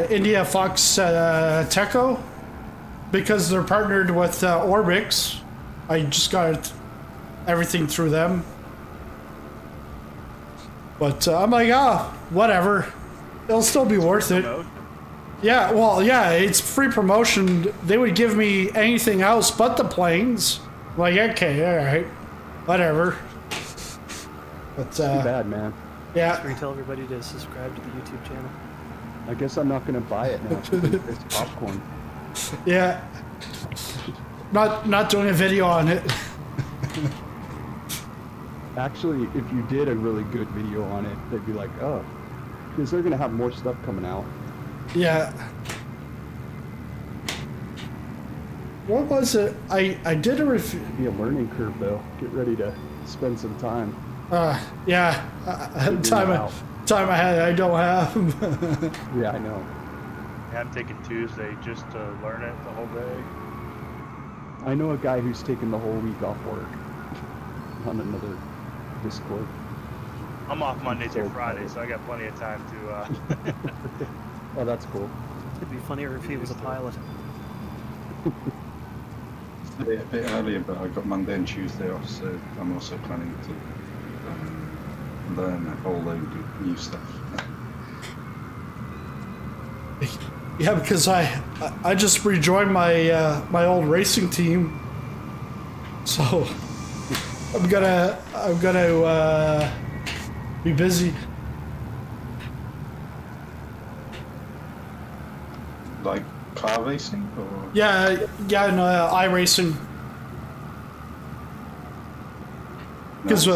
India Fox Teco, because they're partnered with Orbix. I just got everything through them. But I'm like, whatever. It'll still be worth it. Yeah, well, yeah, it's free promotion. They would give me anything else but the planes. I'm like, okay, all right, whatever. But Too bad, man. Yeah. Should we tell everybody to subscribe to the YouTube channel? I guess I'm not gonna buy it now. It's popcorn. Yeah. Not doing a video on it. Actually, if you did a really good video on it, they'd be like, oh, because they're gonna have more stuff coming out. Yeah. What was it? I did a review. Be a learning curve though. Get ready to spend some time. Yeah. Time I had I don't have. Yeah, I know. Yeah, I'm taking Tuesday just to learn it the whole day. I know a guy who's taken the whole week off work on another Discord. I'm off Monday through Friday, so I got plenty of time to. Oh, that's cool. It'd be funnier if he was a pilot. A bit earlier, but I got Monday and Tuesday off, so I'm also planning to learn a whole load of new stuff. Yeah, because I just rejoined my my old racing team, so I'm gonna be busy. Like car racing, or Yeah, no, iRacing. Because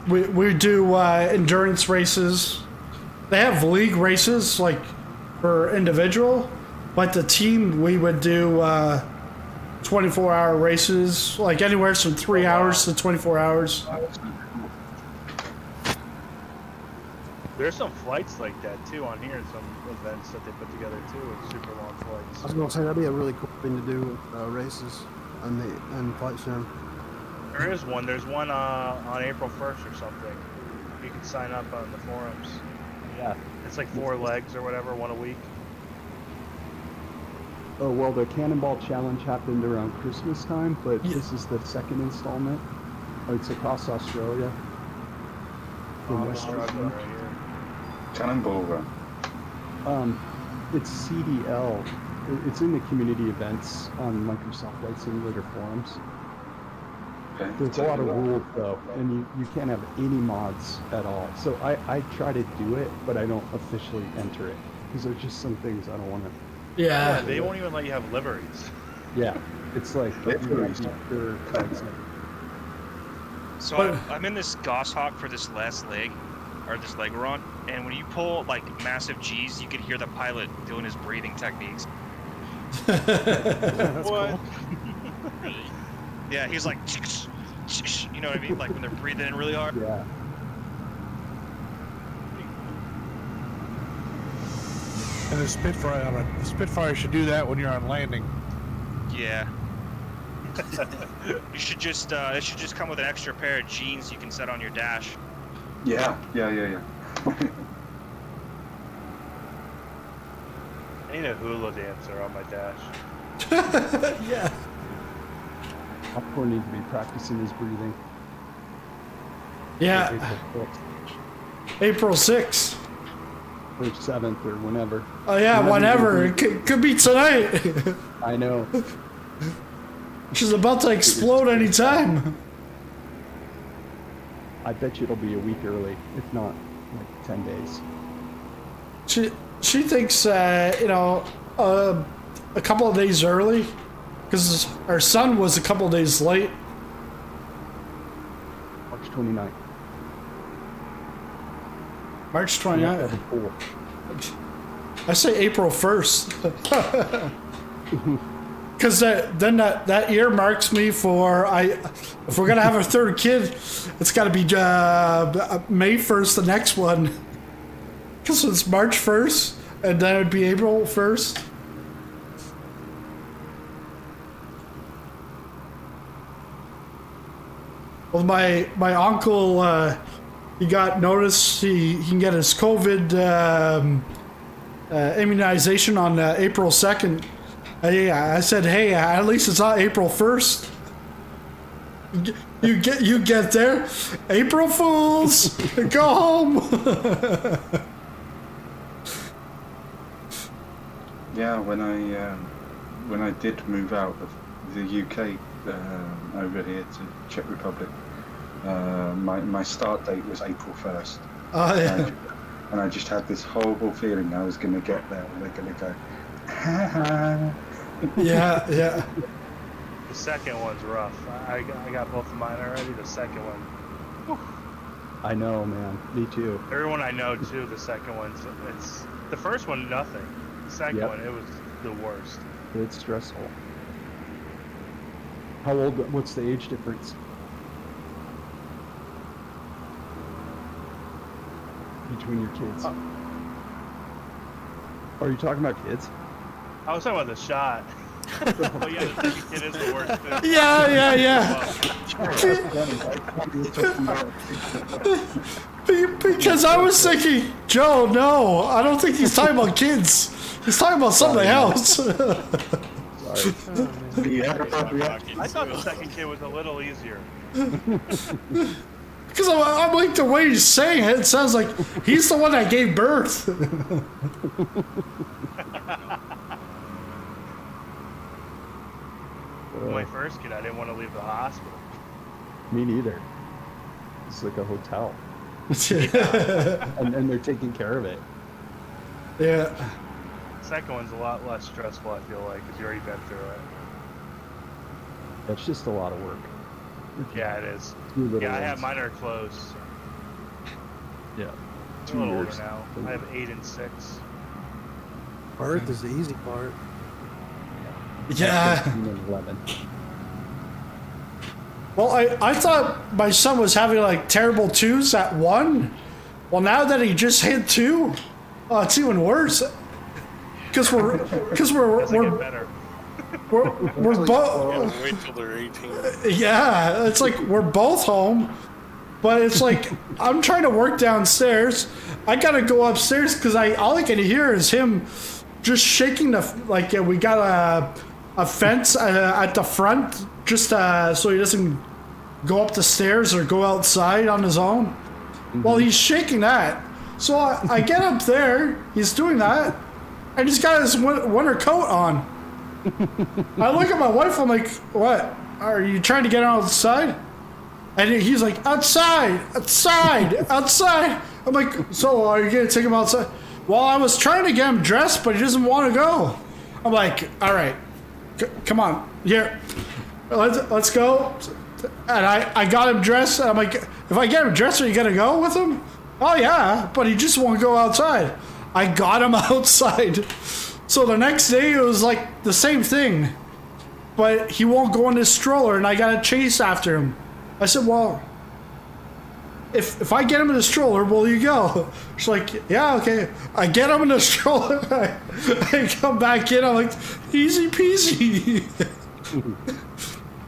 we do endurance races. They have league races like for individual, but the team we would do 24-hour races, like anywhere from 3 hours to 24 hours. There's some flights like that too on here, some events that they put together too with super long flights. I was gonna say that'd be a really cool thing to do with races and flight sim. There is one. There's one on April 1st or something. You can sign up on the forums. Yeah. It's like 4 legs or whatever, one a week. Oh, well, the Cannonball Challenge happened around Christmas time, but this is the second installment. Oh, it's across Australia. From Western Australia right here. Cannonball Run. It's CDL. It's in the community events on Microsoft Flight Simulator forums. Okay. There's a lot of rules though, and you can't have any mods at all. So I try to do it, but I don't officially enter it because there's just some things I don't want to. Yeah, they won't even let you have liveries. Yeah, it's like Liveries. So But- I'm in this goshawk for this last leg, or this leg we're on, and when you pull like massive G's, you can hear the pilot doing his breathing techniques. That's What? cool. Really? Yeah, he's like, you know what I mean? Like when they're breathing in really hard. Yeah. And the Spitfire should do that when you're on landing. Yeah. You should just it should just come with an extra pair of jeans you can set on your dash. Yeah. I need a hula dancer on my dash. Yeah. Popcorn needs to be practicing his breathing. Yeah. April 6th. Or 7th or whenever. Oh yeah, whenever. It could be tonight. I know. She's about to explode anytime. I bet you it'll be a week early, if not like 10 days. She thinks, you know, a couple of days early, because our son was a couple of days late. March 29th. March 29th. I say April 1st. Because then that earmarks me for if we're gonna have a third kid, it's got to be May 1st, the next one. Because it's March 1st, and then it'd be April 1st. Well, my uncle, he got notice he can get his COVID immunization on April 2nd. Yeah, I said, hey, at least it's not April 1st. You get there, April Fools, go home. Yeah, when I did move out of the UK over here to Czech Republic, my start date was April 1st. Oh yeah. And I just had this horrible feeling I was going to get there and they're going to go, ha ha. Yeah, yeah. The second one's rough. I got both of mine already. The second one. Whew. I know, man. Me too. Everyone I know too. The second one's it's the first one nothing. The second one it was the worst. It's stressful. How old? What's the age difference between your kids? Are you talking about kids? I was talking about the shot. Oh yeah, the second kid is the worst too. Yeah. Because I was thinking, Joe, no, I don't think he's talking about kids. He's talking about something else. I thought the second kid was a little easier. Because I'm like the way he's saying it, it sounds like he's the one that gave birth. My first kid, I didn't want to leave the hospital. Me neither. It's like a hotel. and they're taking care of it. Yeah. Second one's a lot less stressful, I feel like, because you already been through it. It's just a lot of work. Yeah, it is. Yeah, I have mine are close. Yeah. I'm a little older now. I have 8 and 6. Birth is the easy part. Yeah. 15 and 11. Well, I thought my son was having like terrible 2s at 1. Well, now that he just hit 2, it's even worse. Because we're both. Wait till they're 18. Yeah, it's like we're both home, but it's like I'm trying to work downstairs. I gotta go upstairs because all I can hear is him just shaking we got a fence at the front just so he doesn't go up the stairs or go outside on his own. Well, he's shaking that. So I get up there, he's doing that, and he's got his winter coat on. I look at my wife, I'm like, what? Are you trying to get outside? And he's like, outside, outside, outside. I'm like, so are you going to take him outside? Well, I was trying to get him dressed, but he doesn't want to go. I'm like, all right, come on, here, let's go. And I got him dressed, and I'm like, if I get him dressed, are you gonna go with him? Oh yeah, but he just won't go outside. I got him outside. So the next day it was like the same thing. But he won't go in his stroller, and I gotta chase after him. I said, well, if I get him in the stroller, will you go? She's like, yeah, okay. I get him in the stroller. I come back in. I'm like, easy peasy.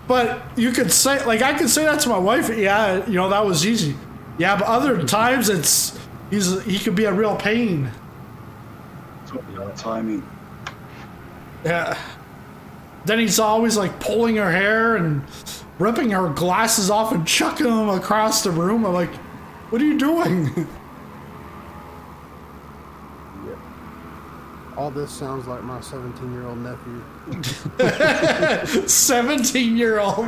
But you could say, like, I could say that to my wife. Yeah, you know, that was easy. Yeah, but other times he could be a real pain. Timing. Yeah. Then he's always like pulling her hair and ripping her glasses off and chucking them across the room. I'm like, what are you doing? All this sounds like my 17-year-old nephew. 17-year-old.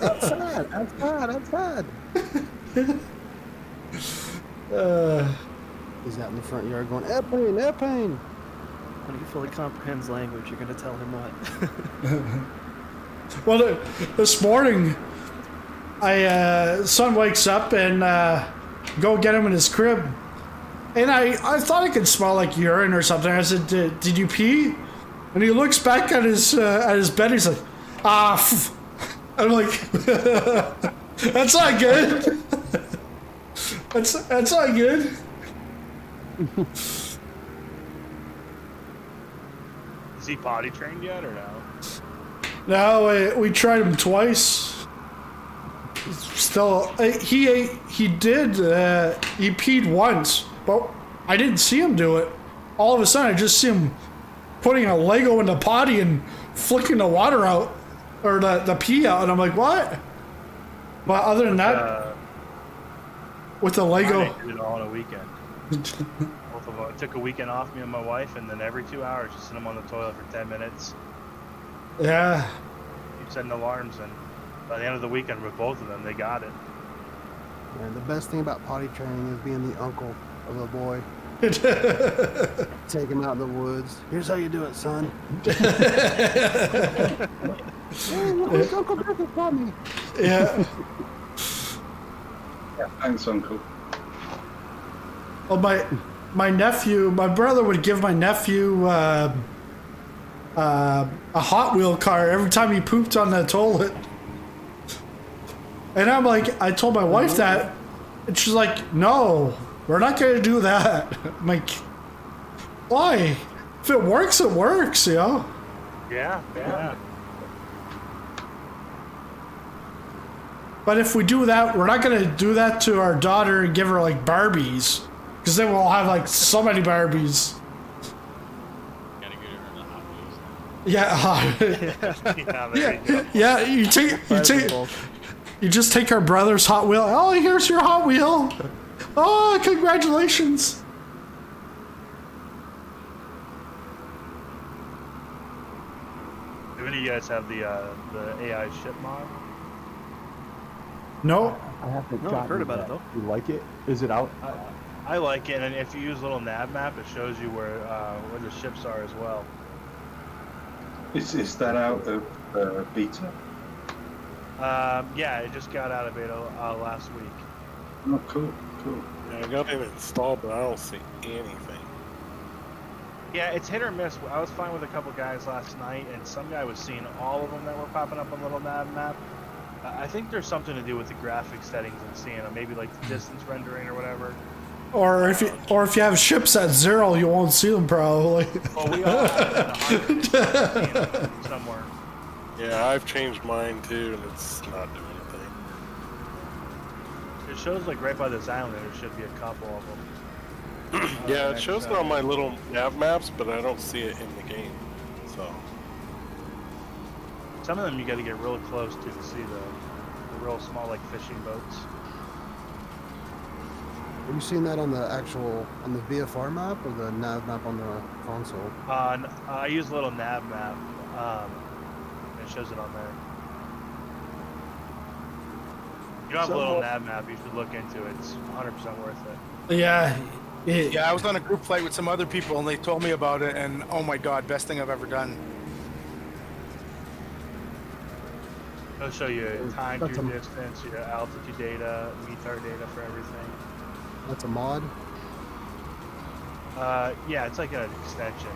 Outside, outside, outside. He's out in the front yard going, airplane, airplane. When he fully comprehends language, you're going to tell him what. Well, this morning, son wakes up and go get him in his crib. And I thought I could smell like urine or something. I said, did you pee? And he looks back at his bed. He's like, I'm like, that's not good. That's not good. Is he potty trained yet or no? No, we tried him twice. Still, he peed once, but I didn't see him do it. All of a sudden, I just see him putting a Lego in the potty and flicking the water out, or the pee out, and I'm like, what? But other than that, with the Lego, I did it all in a weekend. Both of them. I took a weekend off, me and my wife, and then every 2 hours, just send them on the toilet for 10 minutes. Yeah. Keep setting alarms, and by the end of the weekend with both of them, they got it. And the best thing about potty training is being the uncle of a boy. Take him out in the woods. Here's how you do it, son. Hey, Uncle Griffith taught me. Yeah. Yeah, thanks, Uncle. Well, my brother would give my nephew a Hot Wheel car every time he pooped on the toilet. And I'm like, I told my wife that, and she's like, no, we're not gonna do that. I'm like, why? If it works, it works, you know? Yeah. But if we do that, we're not gonna do that to our daughter and give her like Barbies, because then we'll have like so many Barbies. Yeah. Yeah. You just take our brother's Hot Wheel. Oh, here's your Hot Wheel. Oh, congratulations. Do any of you guys have the AI ship mod? No. I haven't No, I've heard about it though. You like it? Is it out? I like it, and if you use a little nav map, it shows you where the ships are as well. Is that out of beta? Yeah, it just got out of beta last week. Oh, cool. Yeah, I got it installed, but I don't see anything. Yeah, it's hit or miss. I was fine with a couple guys last night, and some guy was seeing all of them that were popping up on little nav map. I think there's something to do with the graphic settings and seeing them, maybe like the distance rendering or whatever. Or if you have ships at 0, you won't see them probably. Well, we all have it somewhere. Yeah, I've changed mine too, and it's not doing anything. It shows like right by this island, there should be a couple of them. Yeah, it shows it on my little nav maps, but I don't see it in the game. So some of them you got to get real close to see the real small like fishing boats. Have you seen that on the VFR map or the nav map on the console? I use a little nav map. It shows it on there. If you don't have a little nav map, you should look into it. It's 100% worth it. Yeah. Yeah, I was on a group flight with some other people, and they told me about it, and oh my god, best thing I've ever done. It'll show you time to That's your a- distance, your altitude data, METAR data for everything. That's a mod. Yeah, it's like an extension.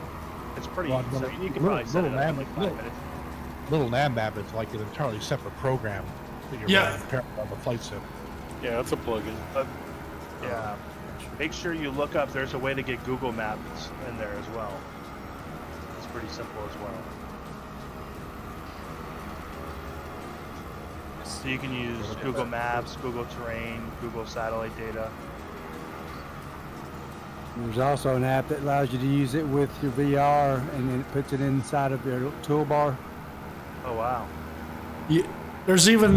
It's pretty. Well, So you can probably set it up in like 5 minutes. Little nav map is like an entirely separate program that you're running parallel on the flight sim. Yeah, that's a plugin. Yeah. Make sure you look up. There's a way to get Google Maps in there as well. It's pretty simple as well. So you can use Google Maps, Google Terrain, Google Satellite data. There's also an app that allows you to use it with your VR, and then it puts it inside of your toolbar. Oh wow! There's even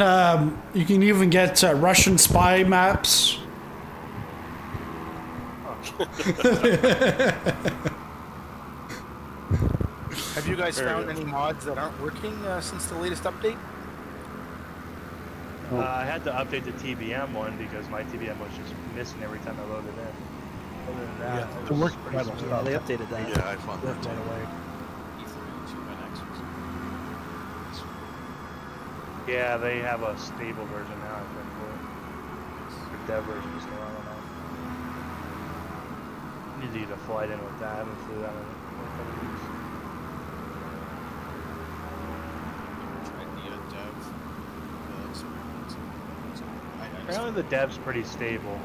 you can even get Russian spy maps. Have you guys found any mods that aren't working since the latest update? I had to update the TBM one because my TBM was just missing every time I loaded in. Other than that, Yeah, it it was worked pretty right smooth. on. They updated that. Yeah, I found that Worked too. right away. Yeah, they have a stable version now, I think, for it. The dev version, so I don't know. Need to get a flight in with that. I haven't flew that in a couple weeks. Apparently the dev's pretty stable.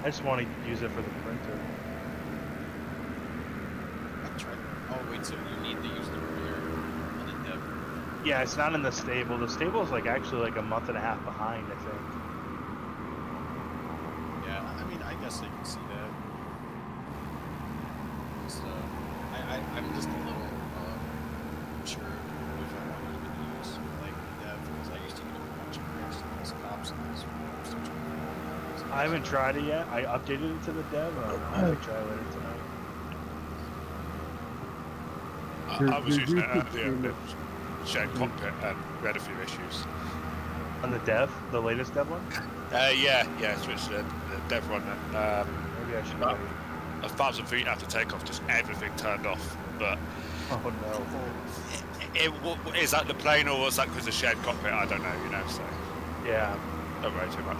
I just want to use it for the printer. Oh wait, so you need to use the rear on the dev. Yeah, it's not in the stable. The stable is like actually like a month and a half behind, I think. Yeah, I mean, I guess I can see that. So, I'm just a little sure if I wanted to use like dev because I used to get a bunch of breaks as cops and these. I haven't tried it yet. I updated it to the dev. I might try it later tonight. I was using it at the shared cockpit and we had a few issues. On the dev? The latest dev one? Yeah, switched the dev one. Maybe I should about 1,000 feet after takeoff, just everything turned off. But oh no. Is that the plane or was that because of shared cockpit? I don't know, so. Yeah. Don't worry too much.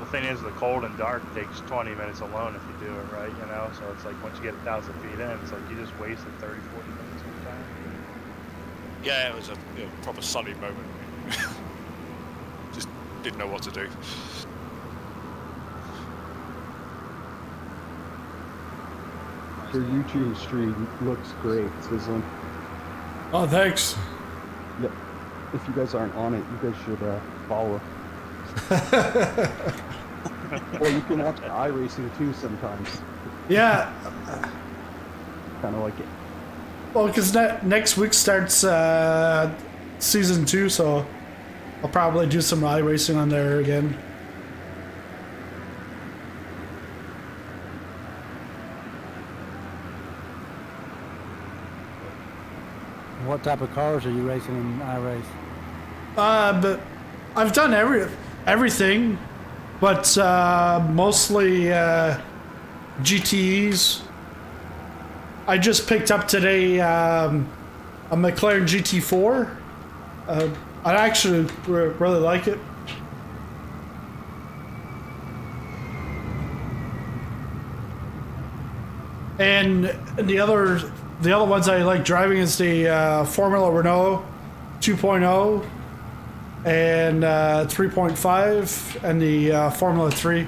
The thing is, the cold and dark takes 20 minutes alone if you do it right, So it's like once you get 1,000 feet in, it's like you just wasted 30, 40 minutes of time. Yeah, it was a proper sunny moment. Just didn't know what to do. Your YouTube stream looks great, Sizzling. Oh, thanks. Yep. If you guys aren't on it, you guys should follow. Well, you can watch the iRacing too sometimes. Yeah. Kind of like it. Well, because next week starts season 2, so I'll probably do some iRacing on there again. What type of cars are you racing in iRace? But I've done everything, but mostly GTEs. I just picked up today a McLaren GT4. I actually really like it. And the other ones I like driving is the Formula Renault 2.0 and 3.5 and the Formula 3.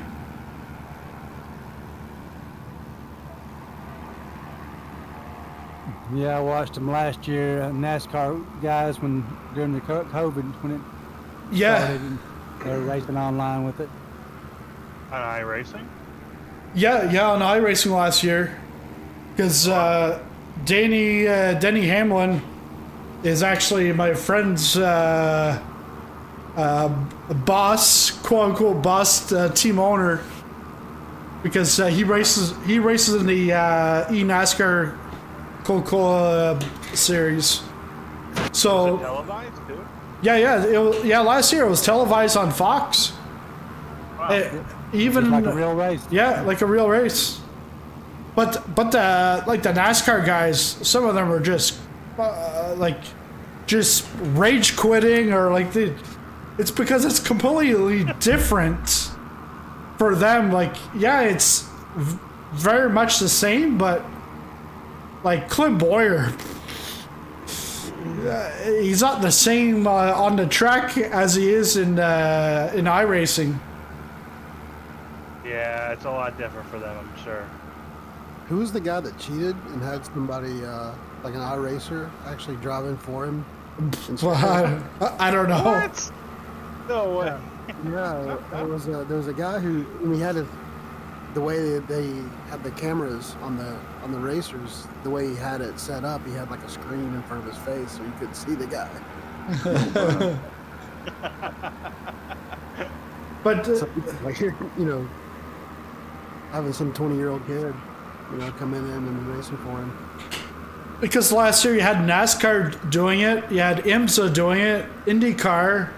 Yeah, I watched them last year, NASCAR guys, during the COVID when it started, and they were racing online with it. On iRacing? Yeah, on iRacing last year, because Denny Hamlin is actually my friend's boss, quote unquote boss, team owner, because he races in the eNASCAR Coca-Cola series. So Was it televised too? yeah. Last year it was televised on Fox. Wow. Even like a real race. Yeah, like a real race. But the like the NASCAR guys, some of them are just like just rage quitting or like it's because it's completely different for them. Like, yeah, it's very much the same, but like Clint Boyer, he's not the same on the track as he is in iRacing. Yeah, it's a lot different for them, I'm sure. Who was the guy that cheated and had somebody like an iRacer actually driving for him? I don't know. What? No way. Yeah, there was a guy who, when he had the way they had the cameras on the racers, the way he had it set up, he had like a screen in front of his face so you couldn't see the guy. But so, like, you know, having some 20-year-old kid, you know, come in and racing for him. Because last year you had NASCAR doing it, you had IMSA doing it, IndyCar,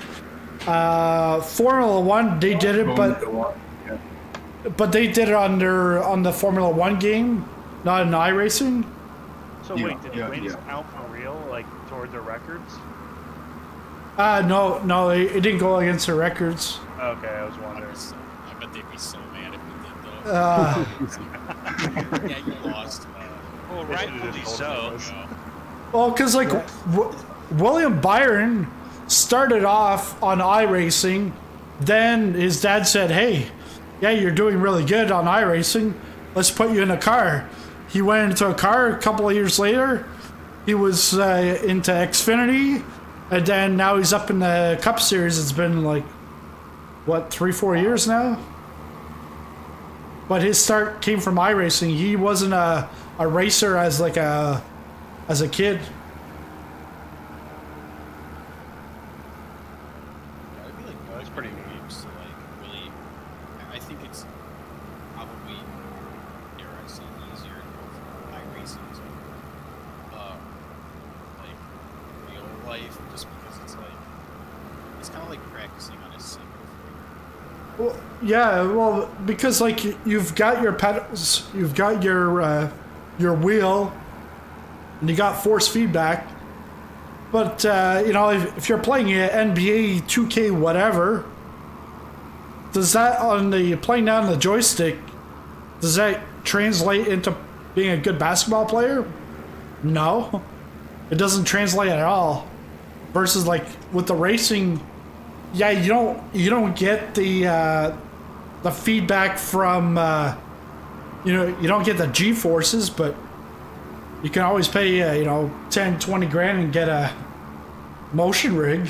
Formula One. They did it, but they did it on the Formula One game, not in iRacing. So wait, did the wins count for real, like toward their records? No, it didn't go against the records. Okay, I was wondering. I bet they'd be so mad if we did though. Yeah, you lost. Well, rightfully so. Well, because like William Byron started off on iRacing, then his dad said, "Hey, yeah, you're doing really good on iRacing. Let's put you in a car." He went into a car. A couple of years later, he was into Xfinity, and then now he's up in the Cup Series. It's been like, what, 3-4 years now? But his start came from iRacing. He wasn't a racer as a kid. I feel like that's pretty weird. So like, really, I think it's probably, dare I say, easier to go from iRacing to like real life, just because it's kind of like practicing on a sim. Well, yeah, well, because like you've got your pedals, you've got your wheel, and you got force feedback. But you know, if you're playing NBA 2K whatever, does that playing down the joystick, does that translate into being a good basketball player? No, it doesn't translate at all. Versus like with the racing, yeah, you don't get the feedback from you know, you don't get the G forces, but you can always pay you know, 10-20 grand and get a motion rig.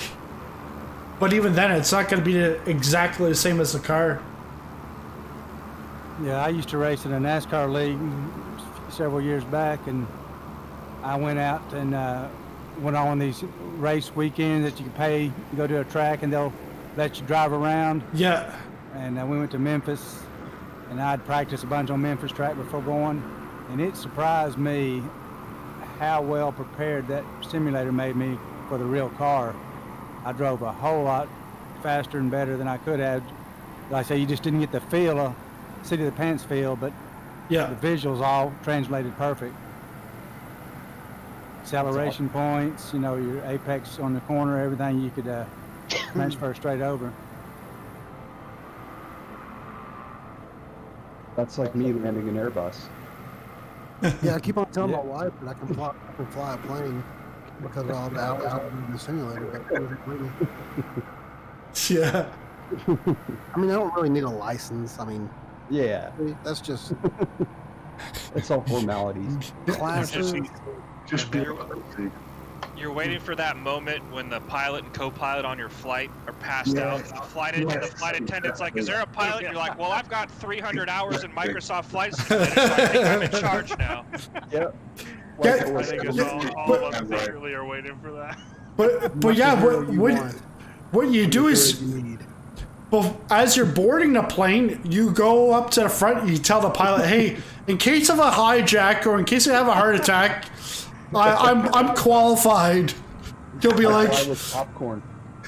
But even then, it's not going to be exactly the same as the car. Yeah, I used to race in a NASCAR league several years back, and I went out and went on these race weekends that you can pay. You go to a track and they'll let you drive around. Yeah. And we went to Memphis, and I'd practice a bunch on Memphis track before going, and it surprised me how well prepared that simulator made me for the real car. I drove a whole lot faster and better than I could have. Like I say, you just didn't get the feel, seat of the pants feel, but yeah, the visuals all translated perfect. Acceleration points, you know, your apex on the corner, everything you could transfer straight over. That's like me landing an Airbus. Yeah, I keep on telling my wife that I can fly a plane because of all the hours I do in the simulator. Yeah. I mean, I don't really need a license. I mean, yeah, that's just it's all formalities. Classes. Just be. You're waiting for that moment when the pilot and co-pilot on your flight are passed out. The flight attendant's like, "Is there a pilot?" You're like, "Well, I've got 300 hours in Microsoft Flight Simulator, so I think I'm in charge now." Yep. I think it's all of us secretly are waiting for that. But yeah, what you do is, well, as you're boarding the plane, you go up to the front. You tell the pilot, "Hey, in case of a hijack or in case I have a heart attack, I'm qualified." He'll be like, popcorn.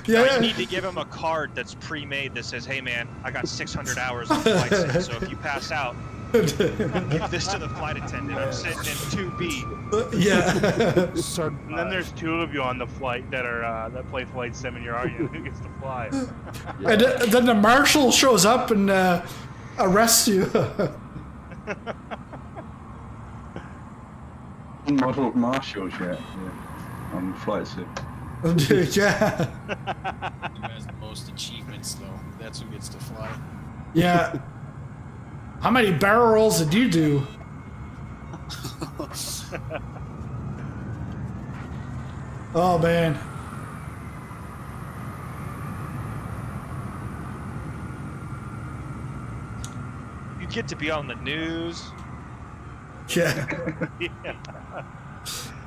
Yeah. You need to give him a card that's pre-made that says, "Hey man, I got 600 hours on flight sim, so if you pass out, Give this to the flight attendant. I'm sitting in 2B. Yeah. And then there's two of you on the flight that are that play flight sim, and you're arguing who gets to fly. And then the marshal shows up and arrests you. Model marshals yet? Yeah. On the flight sim. Yeah. Who has the most achievements, though? That's who gets to fly. Yeah. How many barrel rolls did you do? Oh man. You get to be on the news. Yeah. Yeah.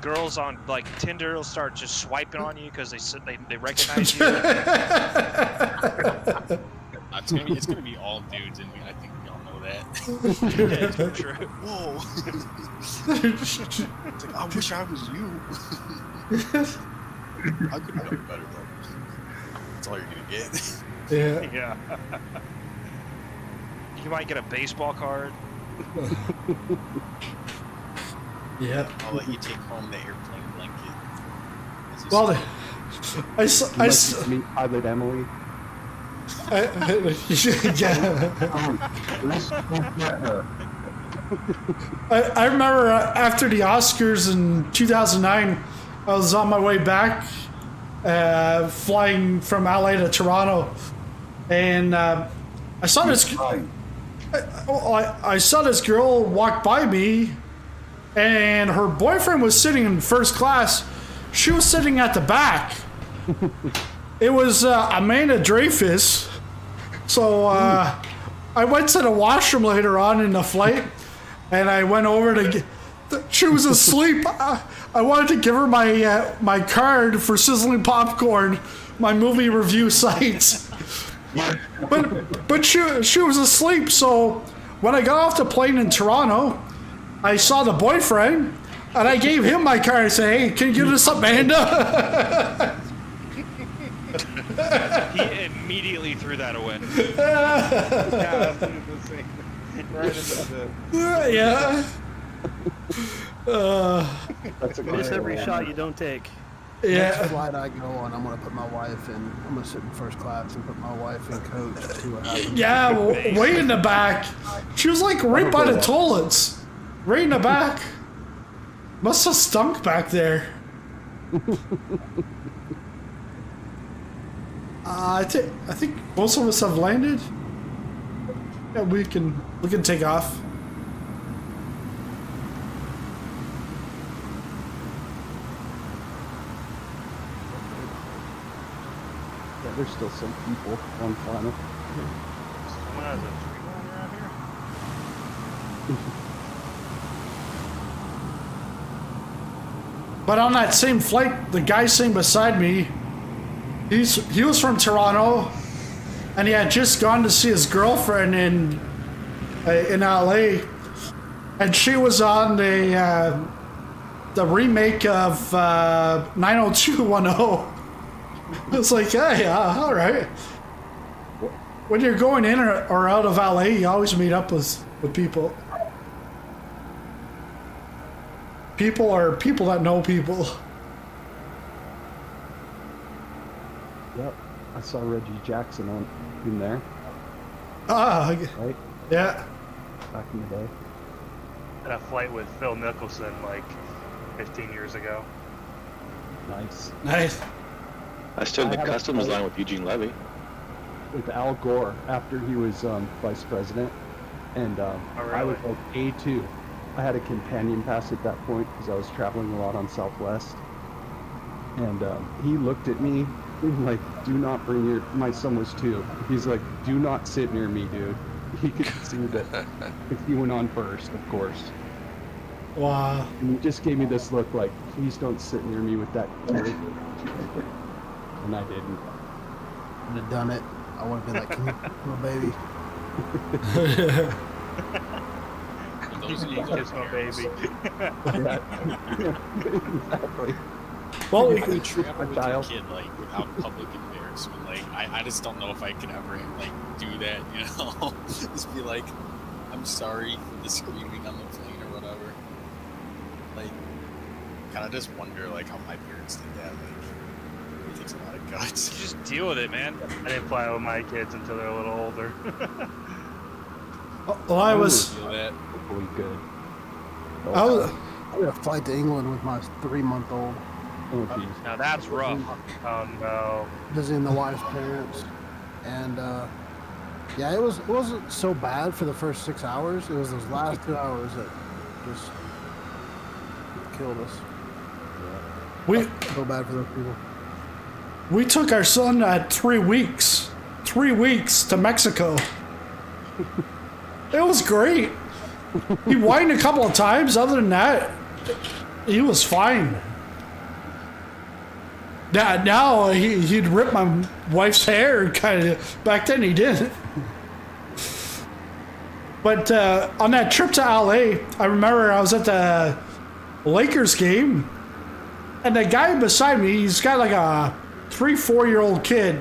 Girls on like Tinder will start just swiping on you because they recognize you. It's gonna be all dudes, and I think we all know that. Yeah, it's true. Whoa! It's like, I wish I was you. I could have done better though. That's all you're gonna get. Yeah. Yeah. You might get a baseball card. Yeah. I'll let you take home the airplane blanket. Well, Meet Pilot Emily. I remember after the Oscars in 2009, I was on my way back, flying from LA to Toronto, and I saw this. I saw this girl walk by me, and her boyfriend was sitting in first class. She was sitting at the back. It was Amanda Dreyfus. So I went to the washroom later on in the flight, and I went over to get. She was asleep. I wanted to give her my card for Sizzling Popcorn, my movie review site. But she was asleep. So when I got off the plane in Toronto, I saw the boyfriend, and I gave him my card and said, "Hey, can you give this Amanda?" He immediately threw that away. Yeah. That's miss every shot you don't take. Yeah. Next flight I go on, I'm gonna put my wife in. I'm gonna sit in first class and put my wife in coach to see what happens. Yeah, way in the back. She was like right by the toilets, right in the back. Must have stunk back there. I think most of us have landed. Yeah, we can take off. Yeah, there's still some people on final. Someone has a tree line around here? But on that same flight, the guy sitting beside me, he was from Toronto, and he had just gone to see his girlfriend in LA, and she was on the remake of 90210. It's like, hey, all right. When you're going in or out of LA, you always meet up with people. People are people that know people. Yep, I saw Reggie Jackson in there. Right? Yeah. Back in the day. Had a flight with Phil Mickelson like 15 years ago. Nice. Nice. I stood in the customs line with Eugene Levy. With Al Gore after he was vice president, and I was like A2. I had a companion pass at that point because I was traveling a lot on Southwest, and he looked at me like, "Do not bring your." My son was 2. He's like, "Do not sit near me, dude." He could see that if he went on first, of course. Wow. And he just gave me this look like, "Please don't sit near me with that kid." And I didn't. I'd have done it. I would have been like, "Come here, little baby." Kiss my baby. Exactly. Well, I could travel with your kid like without public embarrassment. Like I just don't know if I could ever like do that. You know, just be like, I'm sorry for the screaming on the plane or whatever. Like, kind of just wonder like how my parents did that. Like, it takes a lot of guts. You just deal with it, man. I didn't fly with my kids until they're a little older. Well, I was. Hopefully good. I had a flight to England with my 3-month-old. Oh, jeez. Now that's rough. Oh no. Visiting the wife's parents, and yeah, it wasn't so bad for the first 6 hours. It was those last 2 hours that just killed us. We so bad for those people. We took our son at 3 weeks. 3 weeks to Mexico. It was great. He whined a couple of times. Other than that, he was fine. Now he'd rip my wife's hair, kind of. Back then he didn't. But on that trip to LA, I remember I was at the Lakers game, and the guy beside me, he's got like a 3-4-year-old kid,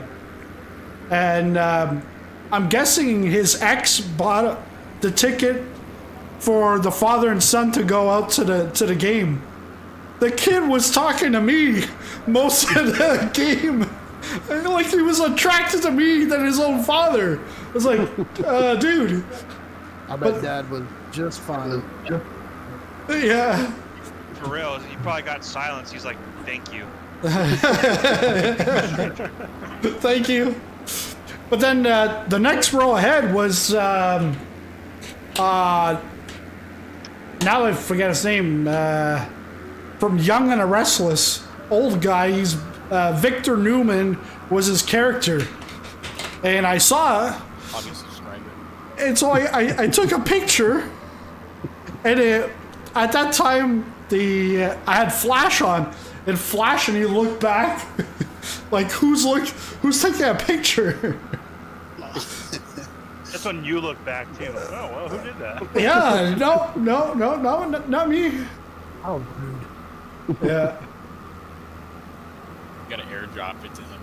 and I'm guessing his ex bought the ticket for the father and son to go out to the game. The kid was talking to me most of the game, like he was attracted to me than his own father. I was like, dude. I bet Dad was just fine. Yeah. For real, he probably got silence. He's like, "Thank you." Thank you. But then the next row ahead was now I forget his name. From Young and the Restless, old guy. He's Victor Newman was his character, and I saw it. Obviously, describe it. And so I took a picture, and at that time I had flash on, and flash, and he looked back, like who's taking a picture? That's when you look back too. Like, oh well, who did that? Yeah, no, not me. Oh, rude. Yeah. You gotta airdrop it to him.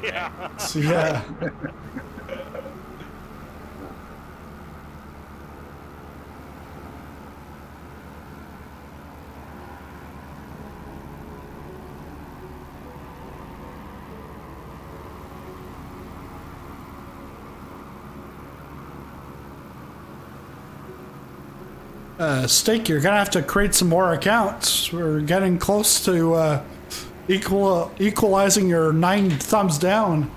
Yeah. Yeah. Steak, you're gonna have to create some more accounts. We're getting close to equalizing your 9 thumbs down.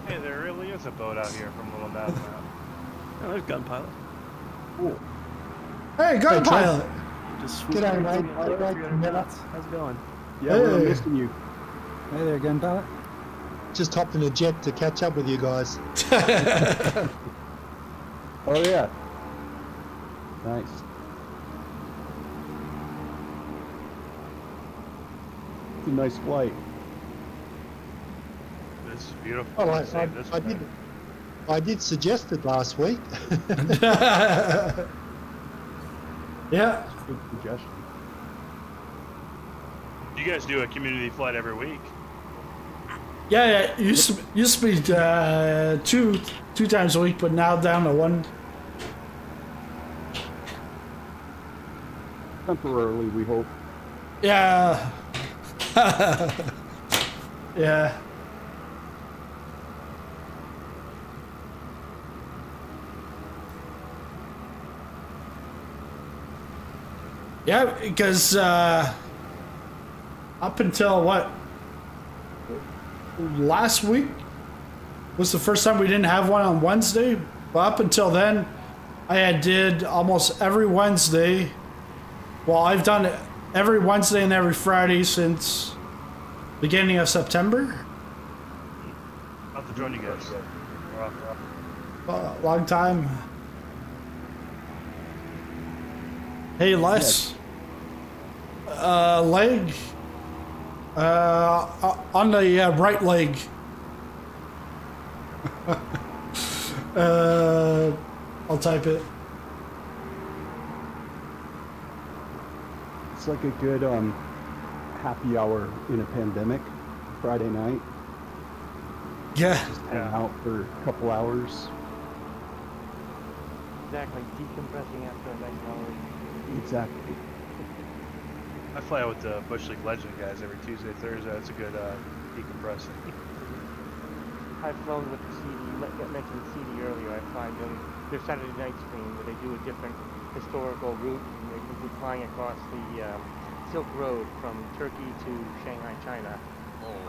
Hey, there really is a boat out here from Little Mad Map. Oh, there's Gun Pilot. Cool. Hey, Gun Pilot. Just G'day, mate. How's it going? Yeah, we're missing you. Hey there, Gun Pilot. Just hopped in a jet to catch up with you guys. Oh yeah. Nice. It's a nice flight. This is beautiful. Oh, I did suggest it last week. Yeah. Good suggestion. You guys do a community flight every week. Yeah, it used to be two times a week, but now down to 1. Temporarily, we hope. Yeah. Yeah. Yeah, because up until what? Last week was the first time we didn't have one on Wednesday. But up until then, I did almost every Wednesday. Well, I've done it every Wednesday and every Friday since beginning of September. I'll have to join you guys. Long time. Hey, Les. Leg. On the right leg. I'll type it. It's like a good happy hour in a pandemic. Friday night. Yeah. Just hang out for a couple hours. Exactly, decompressing after a nice long week. Exactly. I fly out with the Bush League Legend guys every Tuesday, Thursday. That's a good decompressing. I've flown with the CD. You mentioned CD earlier. I fly them their Saturday night stream where they do a different historical route. And they will be flying across the Silk Road from Turkey to Shanghai, China.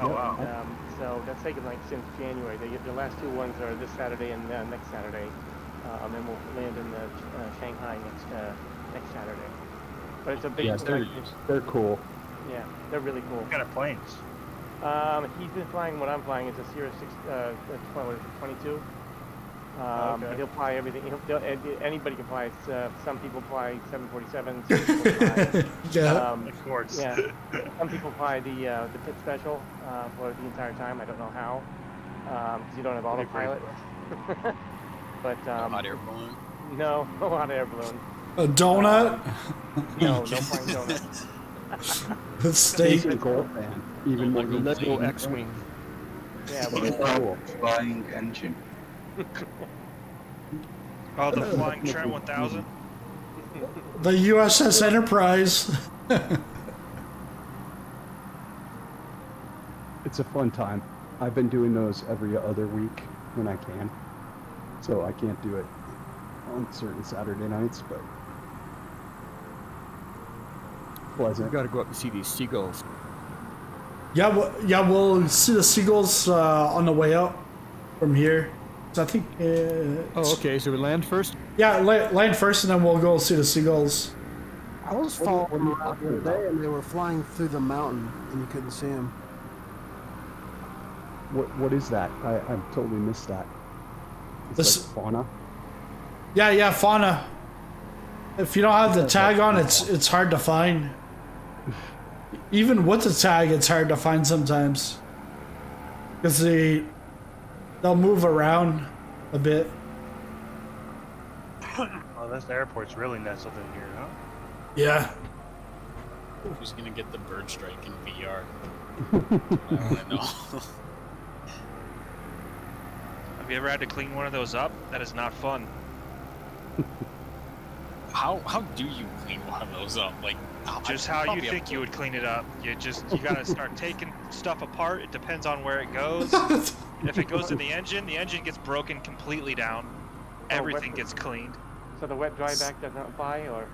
Oh wow! So that's taken like since January. The last two ones are this Saturday and next Saturday, and then we'll land in Shanghai next Saturday. But it's a big. Yeah, they're cool. Yeah, they're really cool. What kind of planes? He's been flying what I'm flying. It's a Sierra 22. Okay. He'll fly everything. Anybody can fly. Some people fly 747s. Some people fly, Yeah. Of course. Yeah. Some people fly the pit special for the entire time. I don't know how, because you don't have autopilot. But hot air balloon. no hot air balloon. A donut? No flying donut. A steak? He's a gold fan. Even more than Lego X-Wing. Yeah, Cool. Flying engine. Oh, the flying Trent 1000. The USS Enterprise. It's a fun time. I've been doing those every other week when I can. So I can't do it on certain Saturday nights, but pleasant. You got to go up and see these seagulls. Yeah, we'll see the seagulls on the way up from here. So I think. Oh, okay. So we land first. Yeah, land first, and then we'll go see the seagulls. I was following them out the other day, and they were flying through the mountain, and you couldn't see them. What is that? I totally missed that. It's like fauna. Yeah, fauna. If you don't have the tag on, it's hard to find. Even with the tag, it's hard to find sometimes. Because they'll move around a bit. Oh, this airport's really nestled in here, huh? Yeah. Who's gonna get the bird strike in VR? I want to know. Have you ever had to clean one of those up? That is not fun. How do you clean one of those up? Like Just how you think you would clean it up. You gotta start taking stuff apart. It depends on where it goes. If it goes in the engine gets broken completely down. Everything gets cleaned. So the wet dry back doesn't apply, or?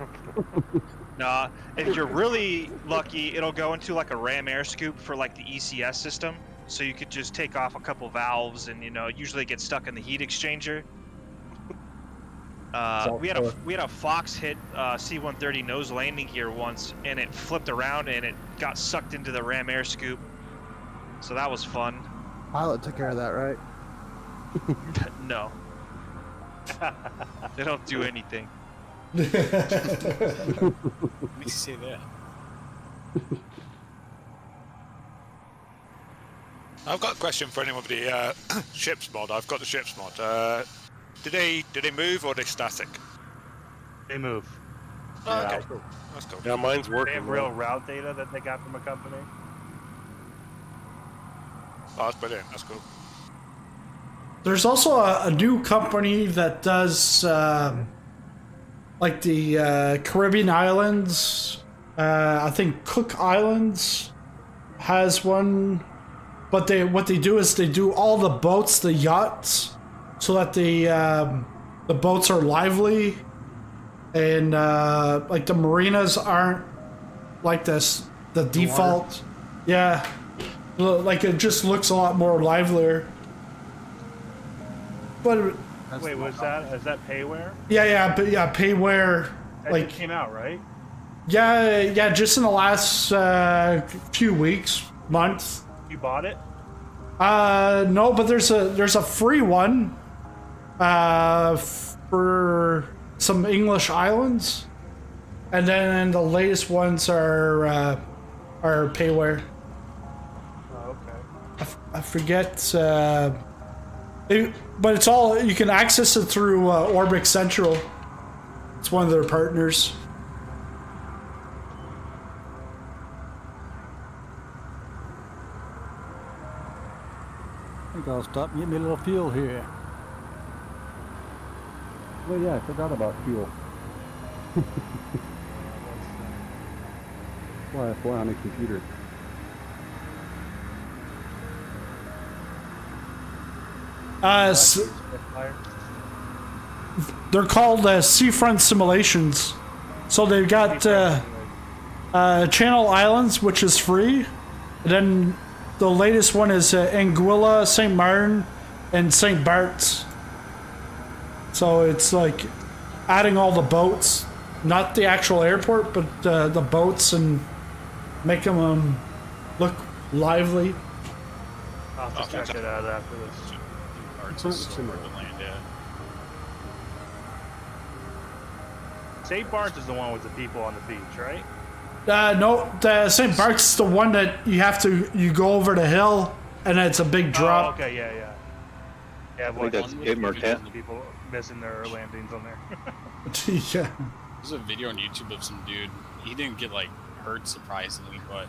Nah, if you're really lucky, it'll go into like a ram air scoop for like the ECS system. So you could just take off a couple valves, and usually it gets stuck in the heat exchanger. We had a Fox hit C-130 nose landing gear once, and it flipped around and it got sucked into the ram air scoop. So that was fun. Pilot took care of that, right? No. They don't do anything. Makes you say that. I've got a question for anyone with the ships mod. I've got the ships mod. Do they move or are they static? They move. Oh, Yeah. okay, cool. That's cool. Yeah, mine's They working. have real route data that they got from a company. Oh, that's brilliant. That's cool. There's also a new company that does like the Caribbean islands. I think Cook Islands has one, but what they do is they do all the boats, the yachts, so that the boats are lively, and like the marinas aren't like this the default. Yeah, like it just looks a lot more livelier. But wait, is that payware? but payware. That Like just came out, right? yeah, just in the last few weeks, months. You bought it? No, but there's a free one for some English islands, and then the latest ones are payware. Oh, okay. I forget, but it's all you can access it through Orbic Central. It's one of their partners. I think I'll stop and get me a little fuel here. Oh yeah, I forgot about fuel. Why I fly on a computer. They're called Seafront Simulations. So they've got Channel Islands, which is free. And then the latest one is Anguilla, St. Martin, and St. Bart's. So it's like adding all the boats, not the actual airport, but the boats, and make them look lively. I'll have to check it out after this. Parts is so hard to land at. St. Bart's is the one with the people on the beach, right? No, the St. Bart's is the one that you go over the hill, and it's a big drop. Oh, okay, yeah. Yeah, I think that's it, Marquette. People missing their landings on there. Yeah. There's a video on YouTube of some dude. He didn't get like hurt surprisingly, but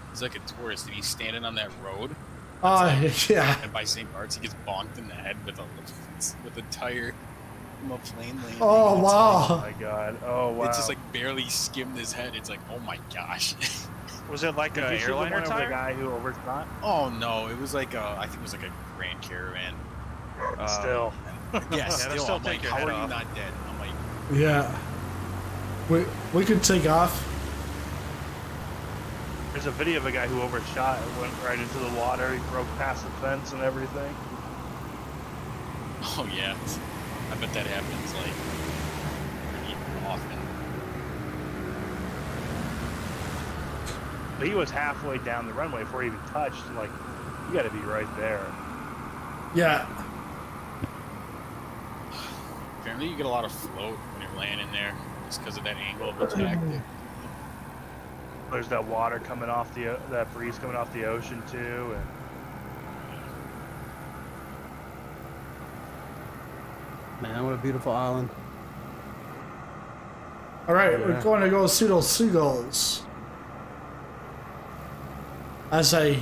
he's like a tourist and he's standing on that road. Yeah. And by St. Bart's, he gets bonked in the head with a tire from a plane landing. Oh wow! Oh my god! Oh wow! It's just like barely skimmed his head. It's like, oh my gosh. Was it like an airliner tire? The guy who overshot? Oh no! It was like I think it was like a Grand Caravan. Still. Yeah, still. I'm like, how are you not dead? I'm like, yeah. We could take off. There's a video of a guy who overshot and went right into the water. He broke past the fence and everything. oh yeah. I bet that happens like pretty often. But he was halfway down the runway before he even touched. Like, you got to be right there. Yeah. Apparently, you get a lot of float when you're landing there, just because of that angle of attack. There's that water coming off that breeze coming off the ocean too, and Man, what a beautiful island. All right, we're going to go see those seagulls. As I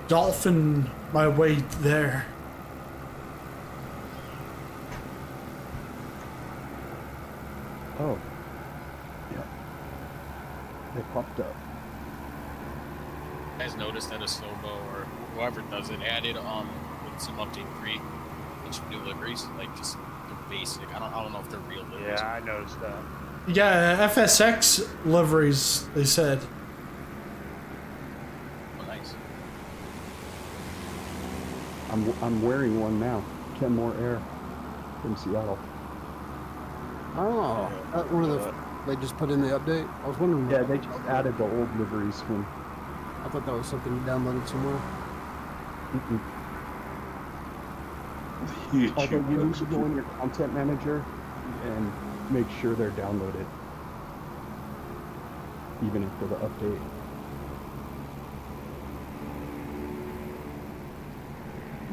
dolphin my way there. Oh. Yeah. They popped up. You guys noticed that Asobo or whoever does it added with some update 3 bunch of new liveries, like just the basic. I don't know if they're real liveries. yeah, I noticed that. Yeah, FSX liveries, they said. Oh, nice. I'm wearing one now. Kenmore Air from Seattle. Oh, one of the they just put in the update. I was wondering. Yeah, they just added the old liveries from. I thought that was something you downloaded somewhere. Although you need to go in your content manager and make sure they're downloaded, even after the update.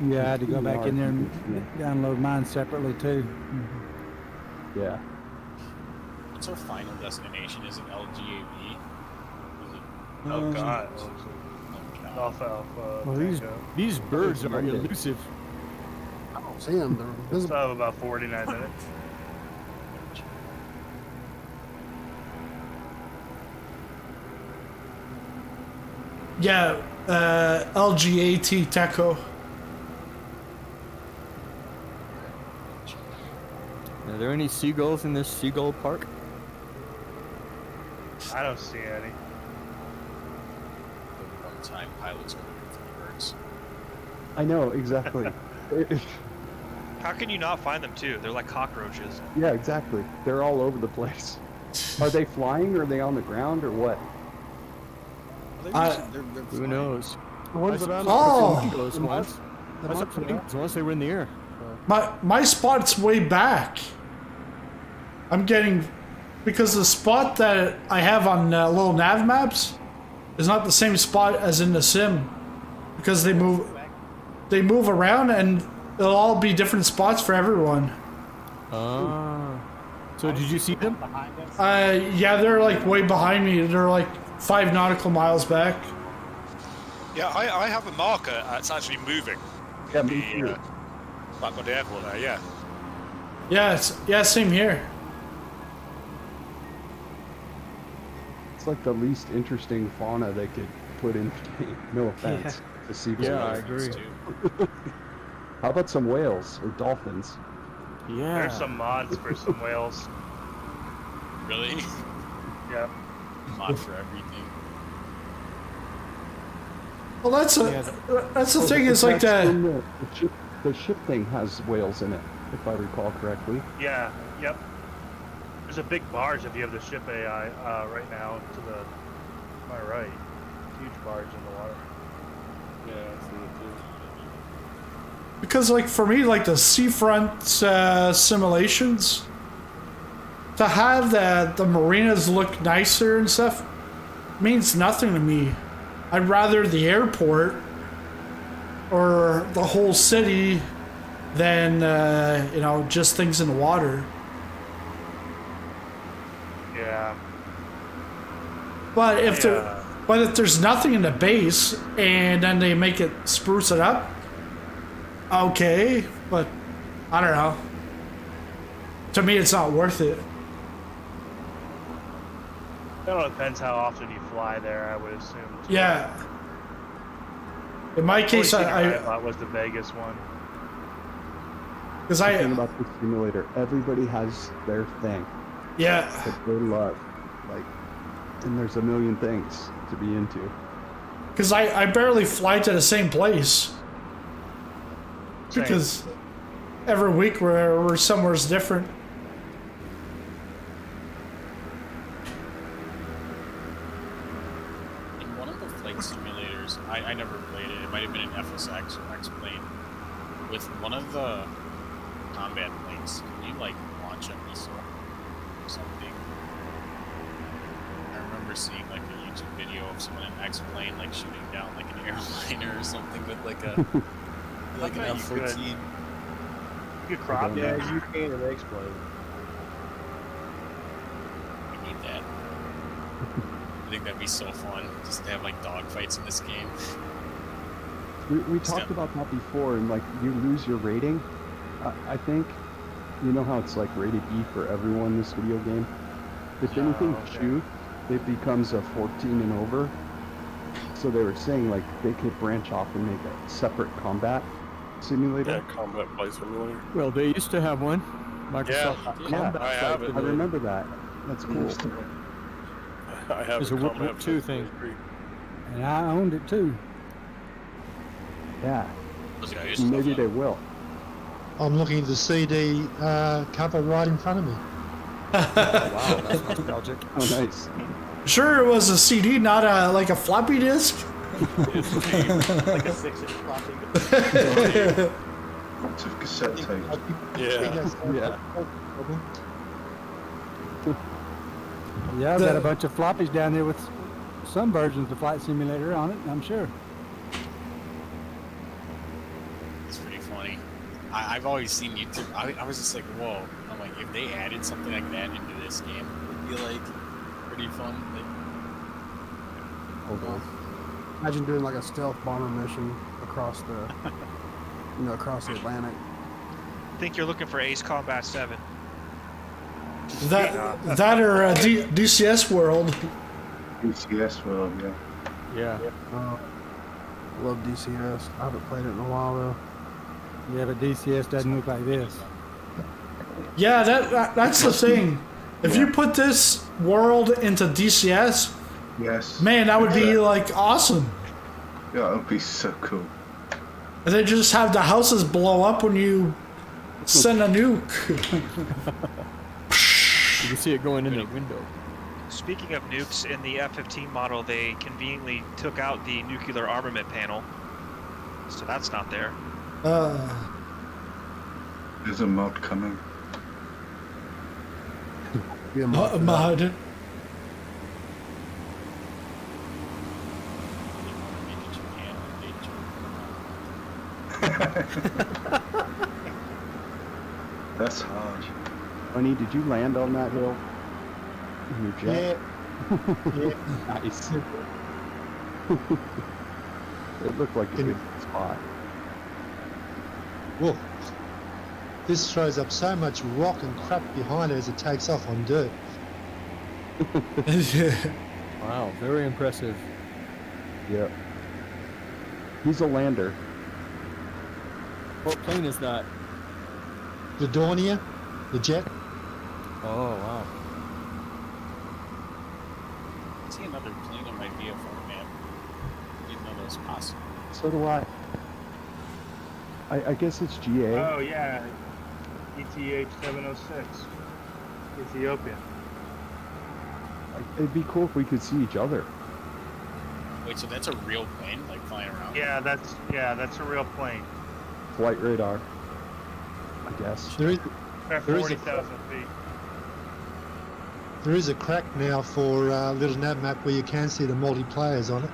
Yeah, I had to go back in there and download mine separately too. Yeah. What's our final destination? Is it LGAV? Oh god. Alpha. Well, these birds are elusive. I don't see them. They're Still visible. have about 49 minutes. Yeah, LGAT Teco. Are there any seagulls in this seagull park? I don't see any. One-time pilots going for the birds. I know, exactly. How can you not find them too? They're like cockroaches. Yeah, exactly. They're all over the place. Are they flying, or are they on the ground, or what? Who knows? Ones that I'm Seagulls once. I saw flamingos once they were in the air. My spot's way back. I'm getting, because the spot that I have on little nav maps is not the same spot as in the sim, because they move around and it'll all be different spots for everyone. So did you see them? Yeah, they're like way behind me. They're like 5 nautical miles back. Yeah, I have a marker that's actually moving. Yeah, me too. Back by the airport there, yeah. Yeah, same here. It's like the least interesting fauna they could put in. No offense to seagulls. Yeah, I agree. How about some whales or dolphins? Yeah. There's some mods for some whales. Really? Yep. Mod for everything. Well, that's the thing. Is like that. The ship thing has whales in it, if I recall correctly. Yeah. Yep. There's a big barge if you have the ship AI right now to my right. Huge barge in the water. Yeah, I see it too. Because like for me, like the seafront simulations, to have the marinas look nicer and stuff means nothing to me. I'd rather the airport or the whole city than you know, just things in the water. Yeah. But if there's nothing in the base and then they make it spruce it up, okay, but I don't know. To me, it's not worth it. It all depends how often you fly there, I would assume. Too. Yeah. In my case, I thought was the Vegas one. Because the thing about this simulator, everybody has their thing. Yeah. That they love, like, and there's a million things to be into. Because I barely fly to the same place. Because every week we're somewhere different. In one of the flight simulators, I never played it. It might have been an FSX or X-Plane. With one of the combat planes, can you like launch a missile or something? I remember seeing like a YouTube video of someone in X-Plane like shooting down like an airliner or something with like a like an F-14. You could crop Yeah, you can in X-Plane. We need that. I think that'd be so fun, just to have like dogfights in this game. We talked about that before, and like you lose your rating. I think you know how it's like rated E for everyone in this video game. If anything shoot, it becomes a 14 and over. So they were saying like they could branch off and make a separate combat simulator. Yeah, combat flight simulator. Well, they used to have one. Microsoft Combat I have it. I remember that. That's cool. I have There's a a World combat War flight II thing. simulator. And I owned it too. Yeah. Those guys Maybe they will. I'm looking at the CD cover right in front of me. Wow, that's nostalgic. Oh, nice. Sure, it was a CD, not like a floppy disk. Like a 6-inch floppy. Lots of cassette tapes. Yeah. Yeah, I've got a bunch of floppies down there with some versions of Flight Simulator on it, I'm sure. It's pretty funny. I've always seen YouTube. I was just like, whoa. I'm like, if they added something like that into this game, it would be like pretty fun. Like, Hold on. Imagine doing like a stealth bomber mission across the, across the Atlantic. I think you're looking for Ace Combat 7. That or DCS World. DCS World, yeah. Yeah. Love DCS. I haven't played it in a while though. Yeah, but DCS doesn't look like this. Yeah, that's the thing. If you put this world into DCS, yes, man, that would be like awesome. Yeah, it would be so cool. And they just have the houses blow up when you send a nuke. You can see it going in the window. Speaking of nukes, in the F-15 model, they conveniently took out the nuclear armament panel, so that's not there. There's a mod coming. A mod. That's hard. Honey, did you land on that hill? In your jet? Yeah. Nice. It looked like a good spot. Whoa. This throws up so much rock and crap behind it as it takes off on dirt. Wow, very impressive. Yep. He's a lander. What plane is that? The Dornier, the jet. Oh, wow. I see another plane in my VFR map. Didn't know that was possible. So do I. I guess it's GA. Oh yeah, ETH706, Ethiopia. It'd be cool if we could see each other. Wait, so that's a real plane, like flying around? Yeah, that's a real plane. Flight radar. I guess. There is, At there is 40,000 feet. there is a crack now for little nav map where you can see the multiplayers on it.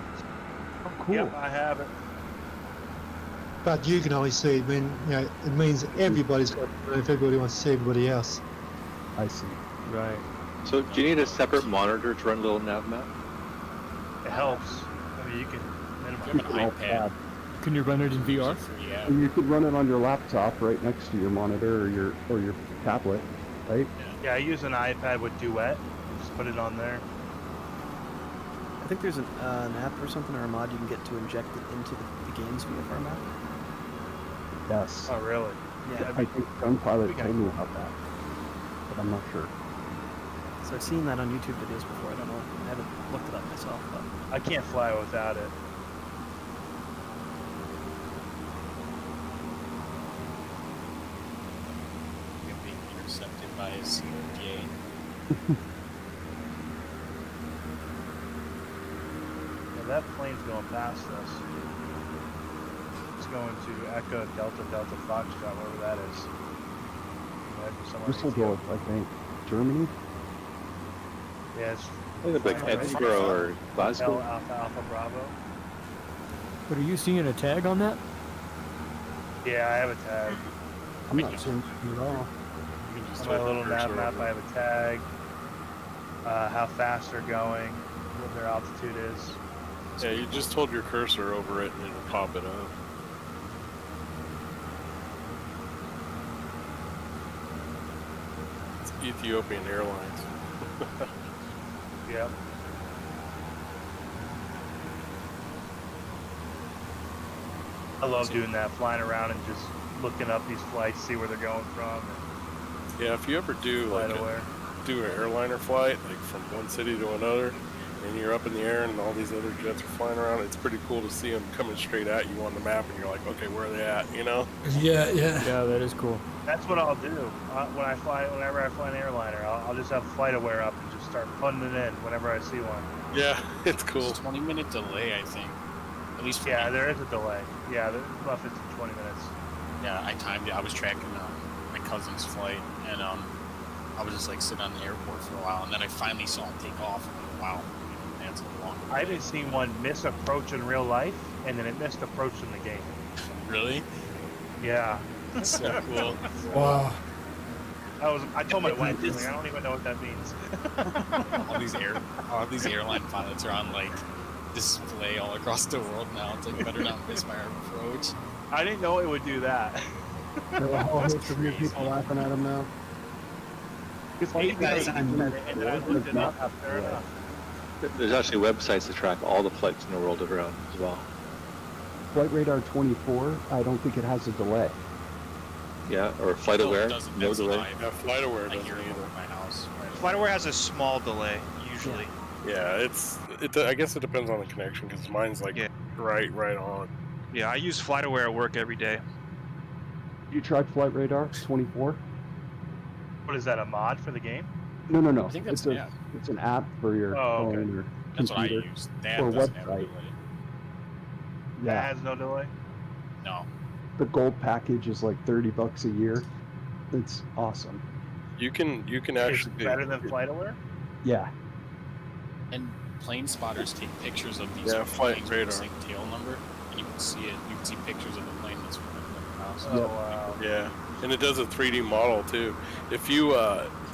Oh, cool. Yep, I have it. But you can only see it when, you know, it means everybody's got to know if everybody wants to see everybody else. I see. Right. So do you need a separate monitor to run little nav map? It helps. I mean, you can You have an iPad. Can you run it in VR? Yeah. And you could run it on your laptop right next to your monitor or your tablet, right? Yeah, I use an iPad with Duet. Just put it on there. I think there's an app or something or a mod you can get to inject it into the game's VFR map. Yes. Oh, really? Yeah. I think Gunpilot That'd be told me kinda about that, but I'm not sure. So I've seen that on YouTube videos before. I don't know. I haven't looked it up myself, but I can't fly without it. You're being intercepted by a COJ. Yeah, that plane's going past us. It's going to Echo Delta Delta Foxtrot, wherever that is. Head for somewhere in Düsseldorf, Ethiopia. I think. Germany? Yeah, it's I think like Edinburgh or Glasgow. Alpha Alpha Bravo. But are you seeing a tag on that? Yeah, I have a tag. I'm not seeing it at all. On my little nav map, I have a tag. How fast they're going, what their altitude is. Yeah, you just hold your cursor over it and it'll pop it up. It's Ethiopian Airlines. Yep. I love doing that, flying around and just looking up these flights, see where they're going from. Yeah, if you ever do like do an airliner flight, like from one city to another, and you're up in the air and all these other jets are flying around, it's pretty cool to see them coming straight at you on the map, and you're like, okay, where are they at? You know? Yeah. Yeah, that is cool. That's what I'll do whenever I fly an airliner. I'll just have flight aware up and just start putting it in whenever I see one. Yeah, it's cool. It's a 20-minute delay, I think. At least for Yeah, me. there is a delay. Yeah, there's about 15, 20 minutes. Yeah, I timed it. I was tracking my cousin's flight, and I was just like sitting on the airport for a while, and then I finally saw him take off. And wow, that's a long delay. I haven't seen one miss approach in real life, and then it missed approach in the game. Really? Yeah. That's so cool. Wow. I told my wife, like, I don't even know what that means. all these airline pilots are on like display all across the world now. It's like better not miss my approach. I didn't know it would do that. There are a whole host of new people laughing at him now. There's actually websites that track all the flights in the world around as well. Flight Radar 24, I don't think it has a delay. Yeah, or Flight Aware, no delay. Yeah, Flight Aware doesn't either. My house. FlightAware has a small delay usually. Yeah, I guess it depends on the connection because mine's like right on. Yeah, I use FlightAware at work every day. You tried Flight Radar 24? What is that, a mod for the game? No. I think that's It's an app for your Oh, phone or That's what I computer use. That or doesn't have a website. delay. That has no delay? No. The gold package is like $30 a year. It's awesome. You can It's actually better than FlightAware? Yeah. And plane spotters take pictures of these Flight planes radar. with the same tail number, and you can see it. You can see pictures of the plane that's flying over the house. Oh, wow. Yeah, and it does a 3D model too. If you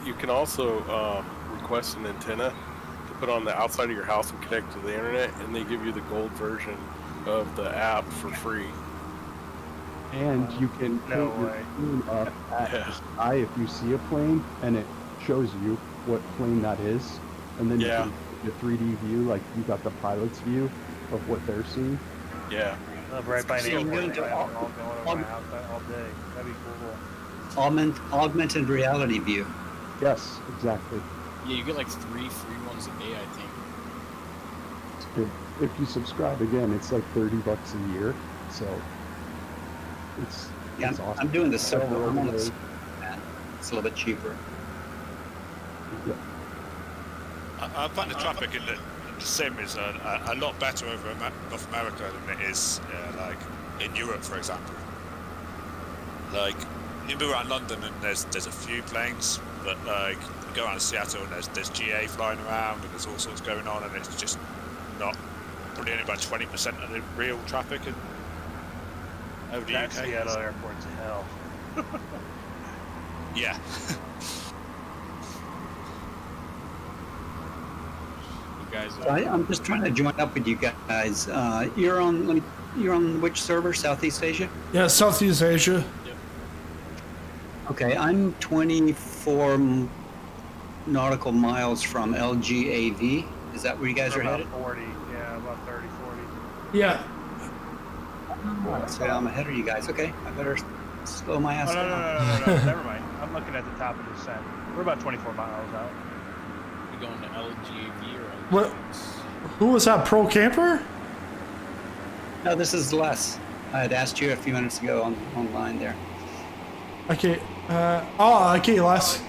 you can also request an antenna to put on the outside of your house and connect to the internet, and they give you the gold version of the app for free. And you can No point your way. plane up at the sky if you see a plane, and it shows you what plane that is. And then you can get a 3D view, like you got the pilot's view of what they're seeing. Yeah. Right by So the you're airport. going to I have them all going over my house all day. That'd be cool. augmented reality view. Yes, exactly. Yeah, you get like 3 free ones a day, I think. If you subscribe again, it's like $30 a year. So it's awesome. I'm doing the silver. I'm on the overlay. silver. It's a little bit cheaper. Yeah. I find the traffic in the sim is a lot better over North America than it is like in Europe, for example. Like you move around London and there's a few planes, but like you go around Seattle and there's GA flying around and there's all sorts going on, and it's just not probably only about 20% of the real traffic in over the That UK. Seattle airport's hell. Yeah. You guys. I'm just trying to join up with you guys. You're on which server? Southeast Asia? Yeah, Southeast Asia. Okay, I'm 24 nautical miles from LGAV. Is that where you guys are about headed? 40, yeah, about 30, 40. Yeah. So I'm ahead of you guys. Okay, I better slow my ass Oh, no, down. no, never mind. I'm looking at the top of the descent. We're about 24 miles out. We going to LGAV or What? Who was that? Pro camper? No, this is Les. I had asked you a few minutes ago online there. Okay. Okay, Les.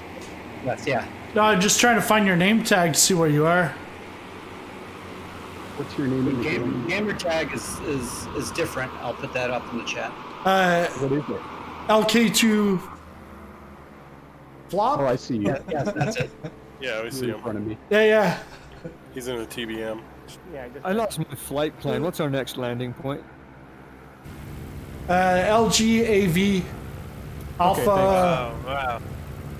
Les, yeah. No, I'm just trying to find your name tag to see where you are. What's your name? Gamer tag is different. I'll put that up in the chat. What is it? LK2 flop? Oh, I see you. Yes, that's it. Yeah, we see in him. front of me. Yeah. He's in a TBM. Yeah, I lost my flight plan. What's our next landing point? LGAV Alpha. Okay, Oh, wow.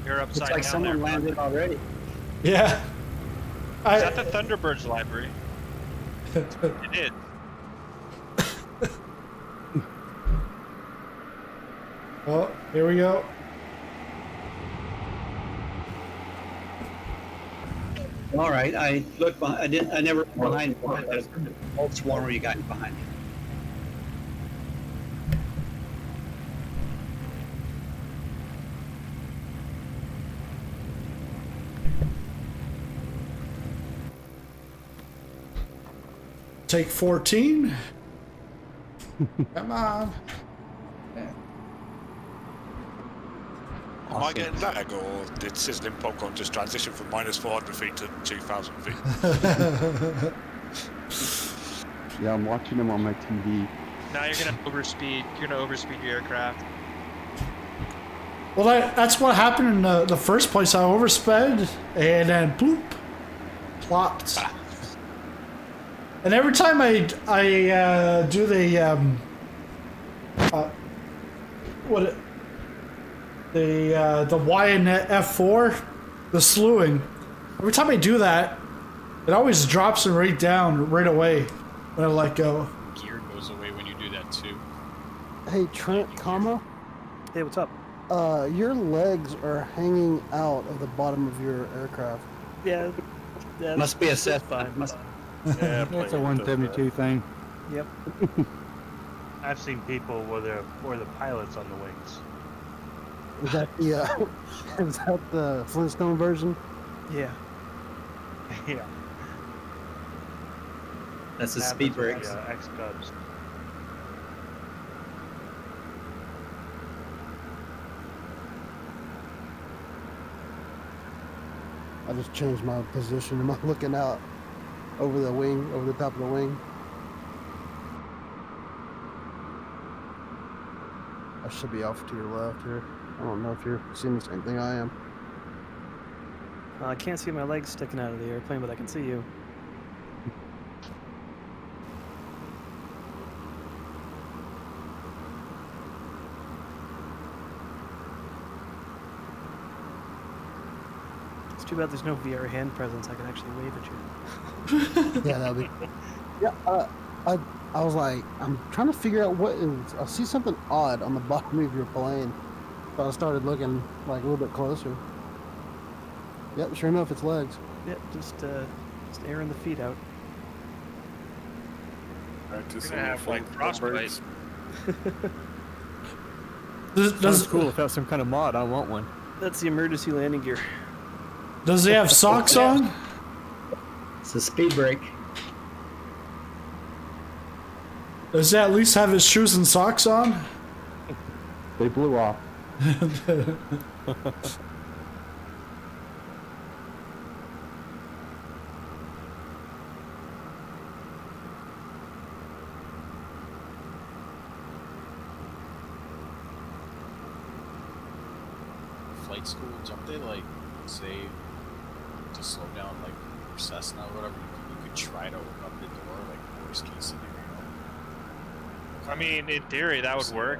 You're upside Looks like down someone there. landed already. Yeah. Is that the Thunderbirds library? It did. Oh, here we go. All right, I looked behind. I never looked behind. I was wondering you got behind me. Take 14. Come on. Am I getting lag, or did Sizzling Popcorn just transition from -400 feet to 2,000 feet? Yeah, I'm watching him on my TV. Now you're gonna overspeed. You're gonna overspeed your aircraft. Well, that's what happened in the first place. I oversped and then bloop, plopped. And every time I do the the Y and F4, the slewing. Every time I do that, it always drops it right down right away when I let go. Gear goes away when you do that too. Hey, Trent, comma. Hey, what's up? Your legs are hanging out of the bottom of your aircraft. Yeah. Must be a set. Yeah, It's a 172 thing. Yep. I've seen people where the pilots on the wings. Is that the is that the Flintstone version? Yeah. Yeah. That's the speed brakes. X-Cubs. I just changed my position. Am I looking out over the wing, over the top of the wing? I should be off to your left here. I don't know if you're seeing the same thing I am. I can't see my legs sticking out of the airplane, but I can see you. It's too bad there's no VR hand presence. I can actually wave at you. Yeah, that'll be. Yeah, I was like, I'm trying to figure out what is. I see something odd on the bottom of your plane. So I started looking like a little bit closer. Yep, sure enough, it's legs. Yep, just airing the feet out. Practice You're gonna have like frostbite. Sounds cool. If that's some kind of mod, I want one. That's the emergency landing gear. Does he have socks on? It's a speed brake. Does he at least have his shoes and socks on? They blew off. Flight school, don't they like say to slow down like your Cessna or whatever? You could try to open up the door, like worst case scenario. I mean, in theory, that would work.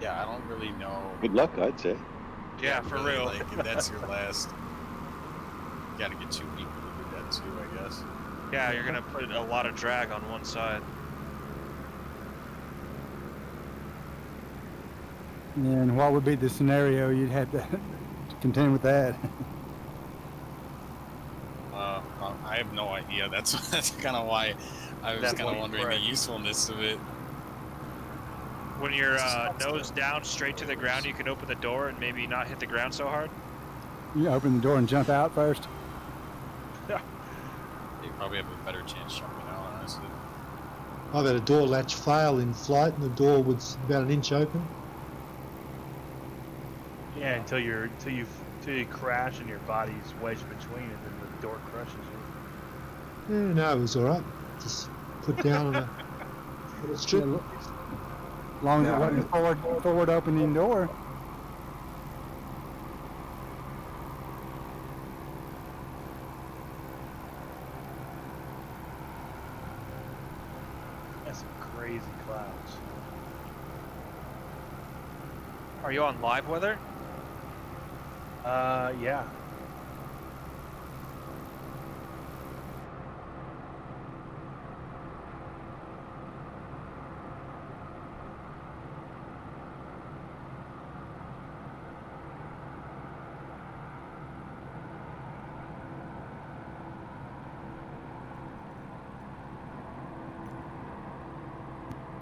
Yeah, I don't really know. Good luck, I'd say. Yeah, for really, real. Like, if that's your last. You gotta get 2 people to do that too, I guess. Yeah, you're gonna put a lot of drag on one side. And what would be the scenario you'd have to contend with that? I have no idea. That's kind of why I was kind of wondering the usefulness of it. When you're nose down straight to the ground, you can open the door and maybe not hit the ground so hard. You open the door and jump out first. Yeah. You probably have a better chance jumping out, honestly. I've had a door latch fail in flight, and the door was about an inch open. Yeah, until you crash and your body's wedged between, and then the door crushes you. Yeah, no, it was all right. Just put down on a strip. As long as it wasn't forward opening door. That's some crazy clouds. Are you on live weather? Yeah.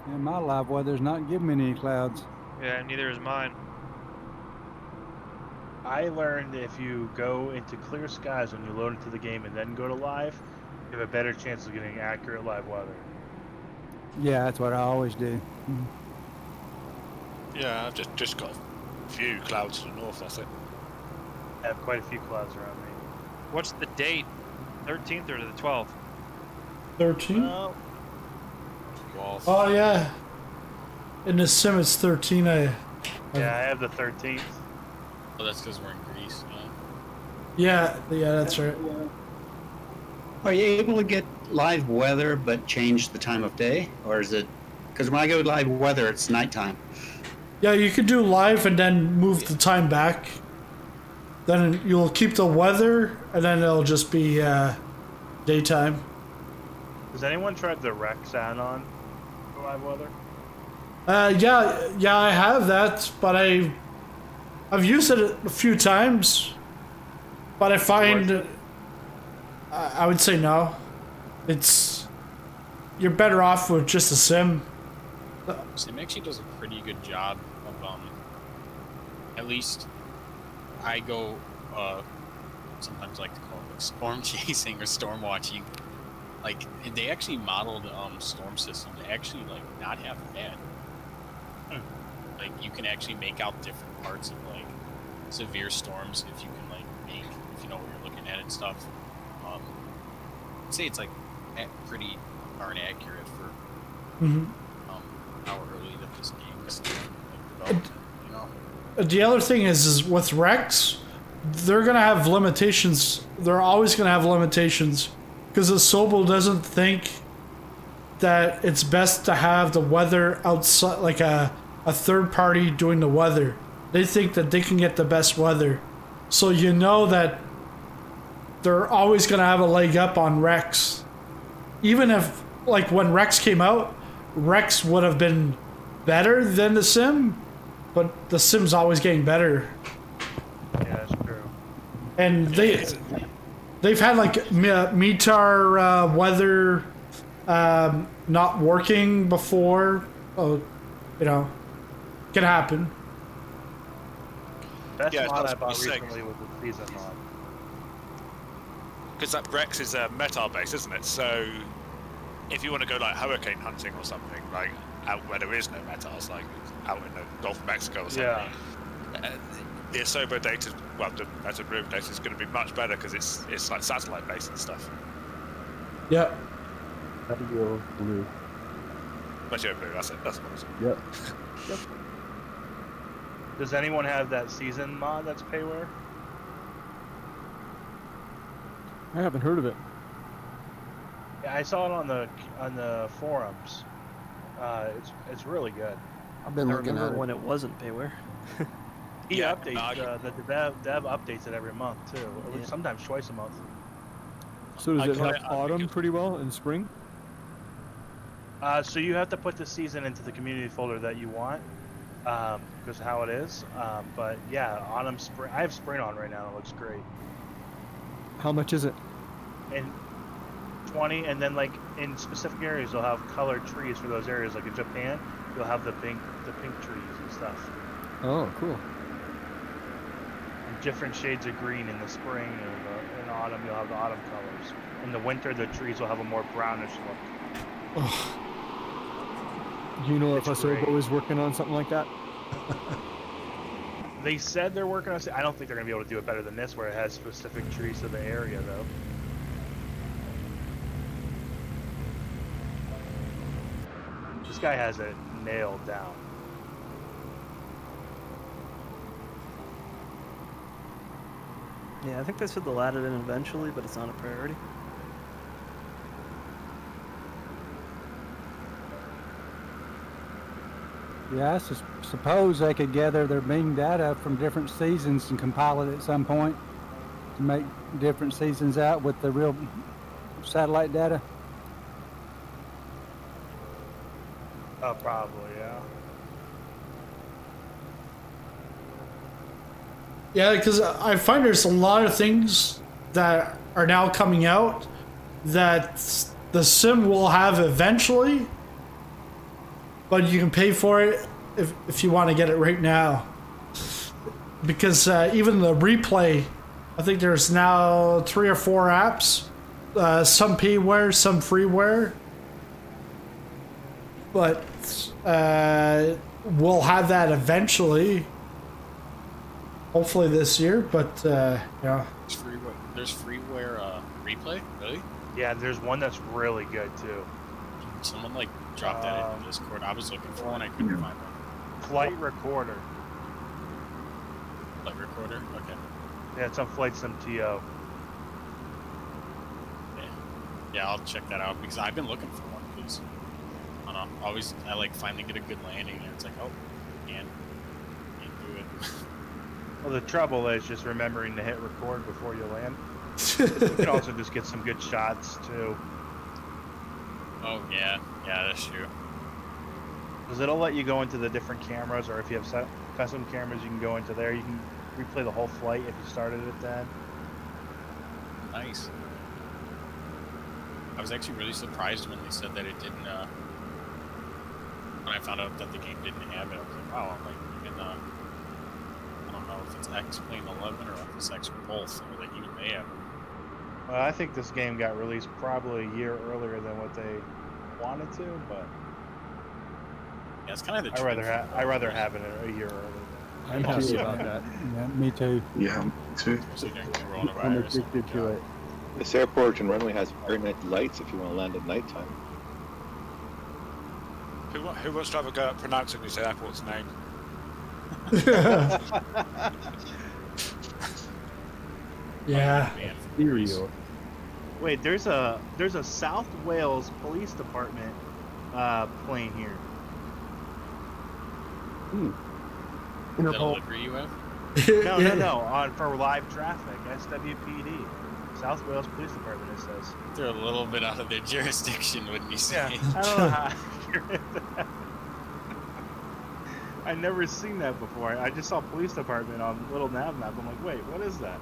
And my live weather's not giving me any clouds. Yeah, neither is mine. I learned if you go into clear skies when you load into the game and then go to live, you have a better chance of getting accurate live weather. Yeah, that's what I always do. Yeah, I've just got a few clouds to the north, that's it. I have quite a few clouds around me. What's the date? 13th or the 12th? 13? 12. Oh, yeah. In the sim, it's 13. Yeah, I have the 13th. Oh, that's because we're in Greece, yeah. Yeah, that's right. Are you able to get live weather but change the time of day? Or is it... Because when I go live weather, it's nighttime. Yeah, you could do live and then move the time back. Then you'll keep the weather, and then it'll just be daytime. Has anyone tried the Rex add-on for live weather? Yeah, I have that, but I've used it a few times, but I find I would say no. You're better off with just a sim. Sim actually does a pretty good job of at least I go sometimes like to call it like storm chasing or storm watching. Like they actually modeled storm system to actually like not half bad. Like you can actually make out different parts of like severe storms if you can like if you know what you're looking at and stuff. I'd say it's like pretty darn accurate for how early this game is developed, you know. The other thing is with Rex, they're gonna have limitations. They're always gonna have limitations because the Sobel doesn't think that it's best to have the weather outside, like a third party doing the weather. They think that they can get the best weather. So you know that they're always going to have a leg up on Rex. even if, like, when Rex came out, Rex would have been better than the sim, but the sim's always getting better. Yeah, that's true. And they've had like METAR weather not working before. Oh, you know, can happen. Best Yeah, mod that's I bought what I'm saying. recently was the season mod. Because that Rex is metal based, isn't it? So if you want to go like hurricane hunting or something, like out where there is no metals, like out in the Gulf of Mexico or something, the Asobo data, well, the Meta Room data is going to be much better because it's like satellite based and stuff. Yep. Meteo blue. Meteo Blue, that's it. That's what it is. Yep. Yep. Does anyone have that season mod that's payware? I haven't heard of it. Yeah, I saw it on the forums. It's really good. I've been I looking remember at it. when it wasn't payware. He Yeah, updates the dev updates it every month too, or sometimes twice a month. So does I it got have it, autumn pretty well and spring? So you have to put the season into the community folder that you want, because how it is. But yeah, autumn, spring. I have spring on right now. It looks great. How much is it? And 20, and then like in specific areas, you'll have colored trees for those areas. Like in Japan, you'll have the pink trees and stuff. Oh, cool. And different shades of green in the spring, and in autumn you'll have the autumn colors. In the winter, the trees will have a more brownish look. Do you know if It's Asobo great. is working on something like that? They said they're working on it. I don't think they're going to be able to do it better than this, where it has specific trees to the area, though. This guy has it nailed down. Yeah, I think they said they'll add it in eventually, but it's not a priority. Yeah, I suppose they could gather their Bing data from different seasons and compile it at some point to make different seasons out with the real satellite data. Oh, probably, yeah. Yeah, because I find there's a lot of things that are now coming out that the sim will have eventually, but you can pay for it if you want to get it right now. Because even the replay, I think there's now 3 or 4 apps, some payware, some freeware, but we'll have that eventually. Hopefully this year, but yeah. There's freeware replay, really? Yeah, there's one that's really good too. Someone like dropped that in Discord. I was looking for one, I couldn't find one. Flight Recorder. Flight Recorder? Okay. Yeah, it's on Flight Sim TO. Yeah, I'll check that out because I've been looking for one because I don't know, I like finally get a good landing and it's like, oh, can't do it. Well, the trouble is just remembering to hit record before you land. You can also just get some good shots too. Oh yeah, that's true. Because it'll let you go into the different cameras, or if you have custom cameras, you can go into there. You can replay the whole flight if you started it then. Nice. I was actually really surprised when they said that it didn't. When I found out that the game didn't have it, I was like, wow, I'm like, even I don't know if it's X Plane 11 or if it's X both, or like even they have it. Well, I think this game got released probably a year earlier than what they wanted to, but yeah, it's kind of the. I rather have it a year earlier. I'm happy about that. Yeah, me too. Yeah, me too. I'm addicted to it. This airport and runway has very nice lights if you want to land at nighttime. Who wants to have a go at pronouncing this airport's name? Yeah. Stereo. Wait, there's a South Wales Police Department plane here. Interpol. Delivery you have? No, for live traffic, SWPD. South Wales Police Department, it says. They're a little bit out of their jurisdiction, wouldn't you say? Yeah, I don't know how accurate that. I never seen that before. I just saw police department on little nav map. I'm like, wait, what is that?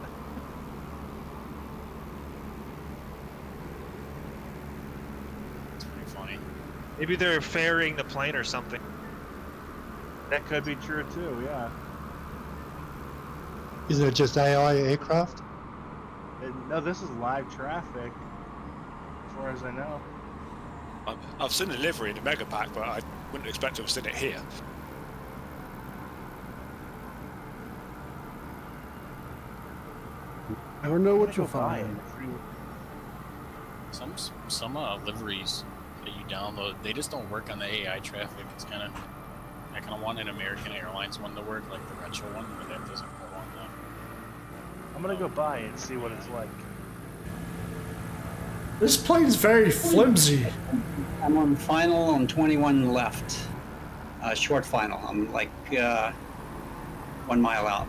It's pretty funny. Maybe they're ferrying the plane or something. That could be true too, yeah. Isn't it just AI aircraft? No, this is live traffic, as far as I know. I've seen the livery in the mega pack, but I wouldn't expect to have seen it here. Never know what you'll find. Some liveries that you download, they just don't work on the AI traffic. It's kind of, I kind of want an American Airlines one to work, like the retro one, but that doesn't go on them. I'm gonna go buy it and see what it's like. This plane's very flimsy. I'm on final on 21 left. Short final. I'm like 1 mile out.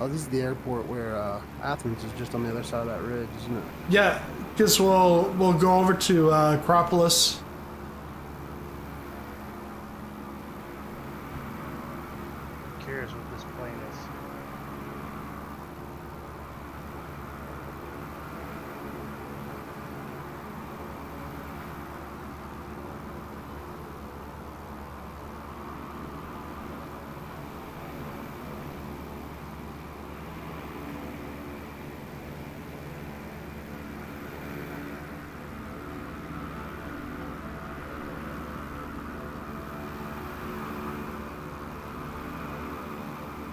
Oh, this is the airport where Athens is just on the other side of that ridge, isn't it? Yeah, because we'll go over to Acropolis. I'm curious what this plane is.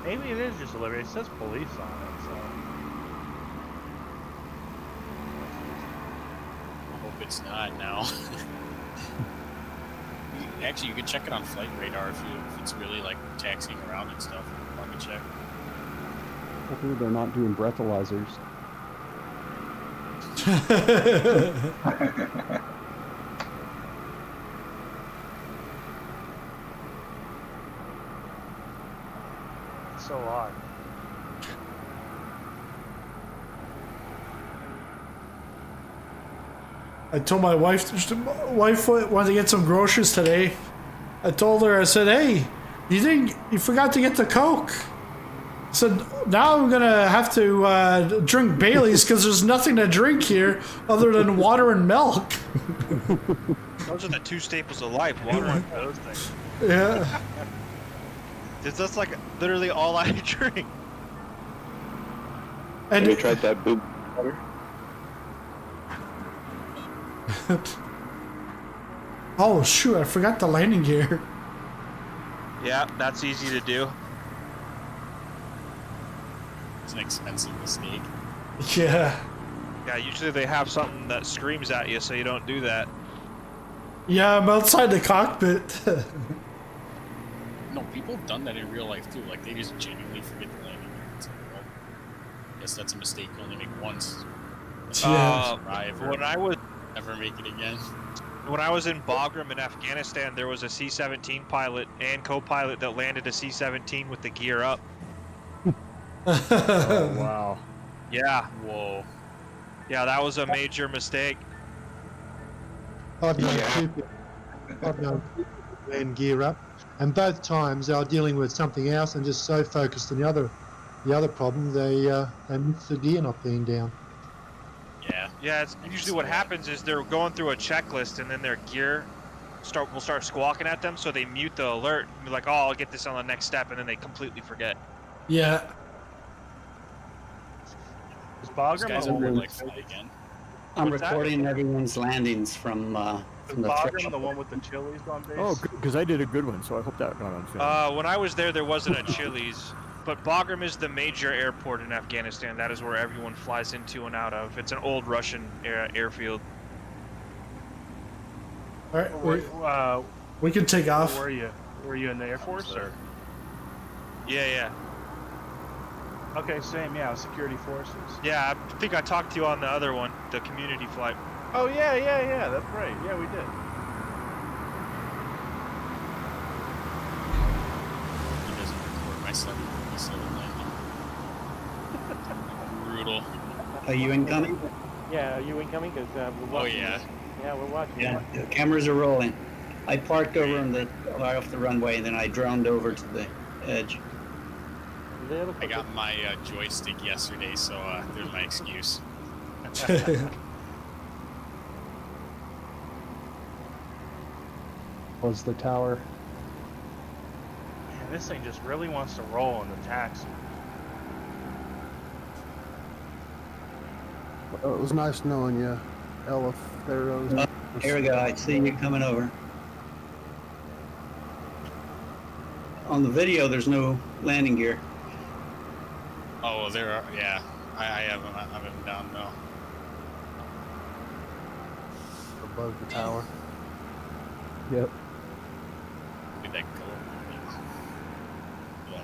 Maybe it is just a livery. It says police on it, so. I hope it's not now. Actually, you can check it on Flight Radar if it's really like taxiing around and stuff. I can check. Hopefully they're not doing breathalyzers. So odd. I told my wife wanted to get some groceries today. I told her, I said, hey, you forgot to get the Coke. I said, now I'm gonna have to drink Bailey's because there's nothing to drink here other than water and milk. Those are the two staples of life, water and those things. Yeah. That's like literally all I drink. And have you tried that boob water? Oh shoot, I forgot the landing gear. Yeah, that's easy to do. It's an expensive mistake. Yeah. Yeah, usually they have something that screams at you so you don't do that. Yeah, I'm outside the cockpit. No, people have done that in real life too. Like they just genuinely forget the landing gear. It's like, well, I guess that's a mistake you only make once. When I was never make it again. When I was in Bagram in Afghanistan, there was a C-17 pilot and co-pilot that landed a C-17 with the gear up. Oh, wow. Yeah. Whoa. Yeah, that was a major mistake. I've known people land gear up, and both times they were dealing with something else and just so focused on the other problem they missed the gear not being down. Yeah. Yeah, it's usually what happens is they're going through a checklist and then their gear will start squawking at them, so they mute the alert and be like, oh, I'll get this on the next step, and then they completely forget. Yeah. Is Bagram guys the ever one like fly again? I'm What's that? recording everyone's landings from the Bagram threshold. the one with the Chili's on base? Oh, because I did a good one, so I hope that got on film. When I was there wasn't a Chili's, but Bagram is the major airport in Afghanistan. That is where everyone flies into and out of. It's an old Russian airfield. Alright, we can take off. Were you in the Air Force or? Yeah. Okay, same. Yeah, security forces. Yeah, I think I talked to you on the other one, the community flight. Oh yeah. That's right. Yeah, we did. He doesn't record my 747 landing. Brutal. Are you incoming? Yeah, are you incoming? Because we're watching. yeah. Yeah, we're watching. Yeah, the cameras are rolling. I parked over on the off the runway, and then I droned over to the edge. I got my joystick yesterday, so there's my excuse. Was the tower. Man, this thing just really wants to roll in the taxi. Well, it was nice knowing you, Pharaohs. Oh, here we go. I see you coming over. On the video, there's no landing gear. Oh, well, there are. Yeah, I have him down now. Above the tower. Yep. Did that go? Yeah.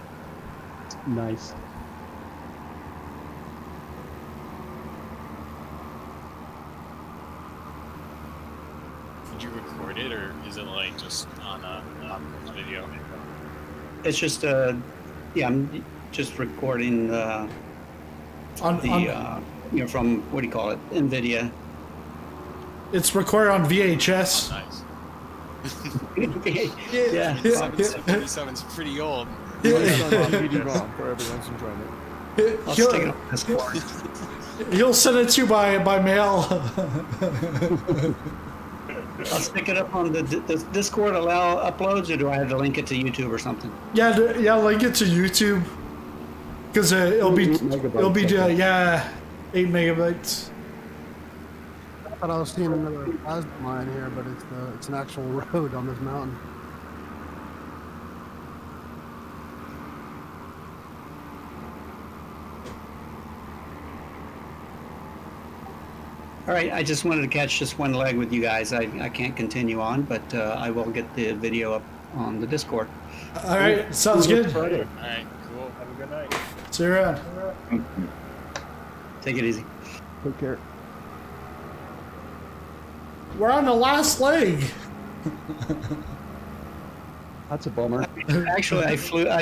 Nice. Did you record it, or is it like just on video? It's just yeah, I'm just recording you know, from what do you call it, Nvidia. It's recorded on VHS. Nice. Yeah. 747's pretty old. It's on DVD-ROM for everyone's enjoyment. I'll stick it on Discord. He'll send it to you by mail. I'll stick it up on the Discord. Allow uploads, or do I have to link it to YouTube or something? Yeah, link it to YouTube. Because it'll be 8 megabytes. I thought I was seeing another plasma line here, but it's an actual road on this mountain. All right, I just wanted to catch just one leg with you guys. I can't continue on, but I will get the video up on the Discord. All right, sounds good. All right, cool. Have a good night. See you around. Take it easy. Take care. We're on the last leg. That's a bummer. Actually, I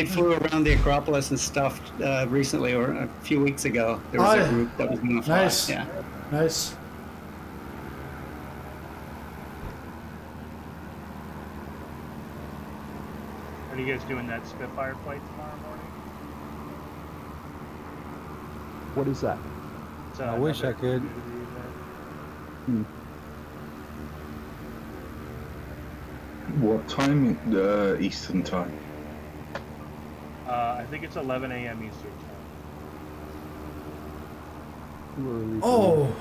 flew around the Acropolis and stuff recently, or a few weeks ago. There was a group that was going to fly. Nice. Yeah. Nice. Are you guys doing that Spitfire flight tomorrow morning? What is that? I wish I could. What time? Eastern time. I think it's 11 a.m. Eastern time. Oh.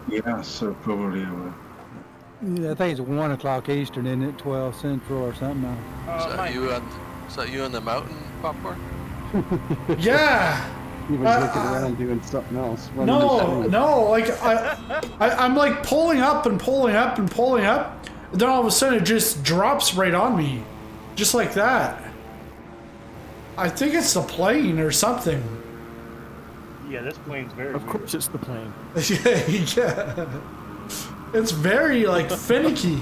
Yeah, so probably. Yeah, I think it's 1 o'clock Eastern, isn't it? 12 Central or something. Is that you on the mountain, Popcorn? Yeah. He was looking around doing something else. No, like I'm like pulling up and pulling up and pulling up, and then all of a sudden it just drops right on me, just like that. I think it's the plane or something. Yeah, this plane's very Of course it's the plane. Yeah. It's very like finicky.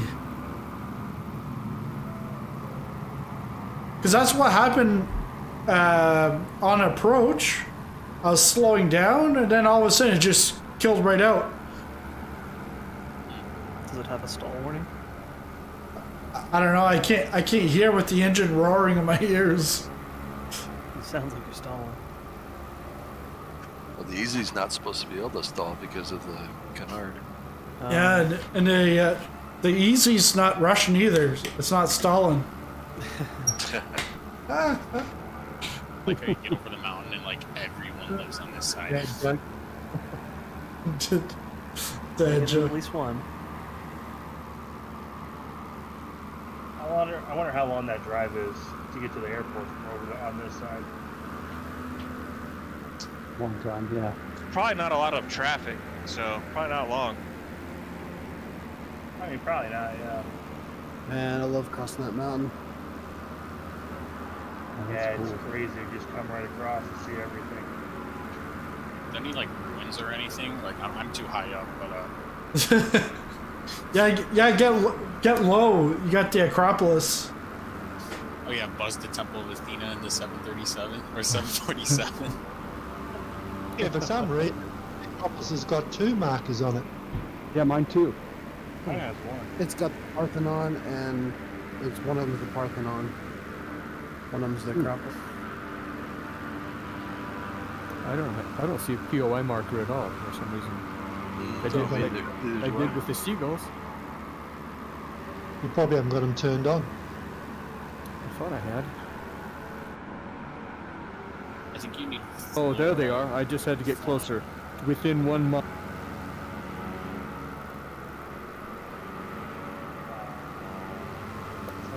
Because that's what happened on approach. I was slowing down, and then all of a sudden it just killed right out. Does it have a stall warning? I don't know. I can't hear with the engine roaring in my ears. It sounds like you're stalling. Well, the Easy's not supposed to be able to stall because of the canard. Yeah, and the Easy's not Russian either. It's not stalling. Like I get over the mountain and like everyone lives on this side. Dead joke. At least one. I wonder how long that drive is to get to the airport from over on this side. Long time, yeah. Probably not a lot of traffic, so probably not long. I mean, probably not. Yeah. Man, I love crossing that mountain. Yeah, it's crazy. You just come right across and see everything. any like ruins or anything? Like I'm too high up, but yeah, get low. You got the Acropolis. oh yeah, buzz the Temple of Athena in the 737 or 747. Yeah, for some reason, the Acropolis has got 2 markers on it. Yeah, mine too. Mine has 1. It's got the Parthenon, and it's one of them is the Parthenon. One of them is the Acropolis. I don't see a POI marker at all for some reason. I did with the seagulls. You probably haven't got them turned on. I thought I had. I think you need. Oh, there they are. I just had to get closer. Within 1 month.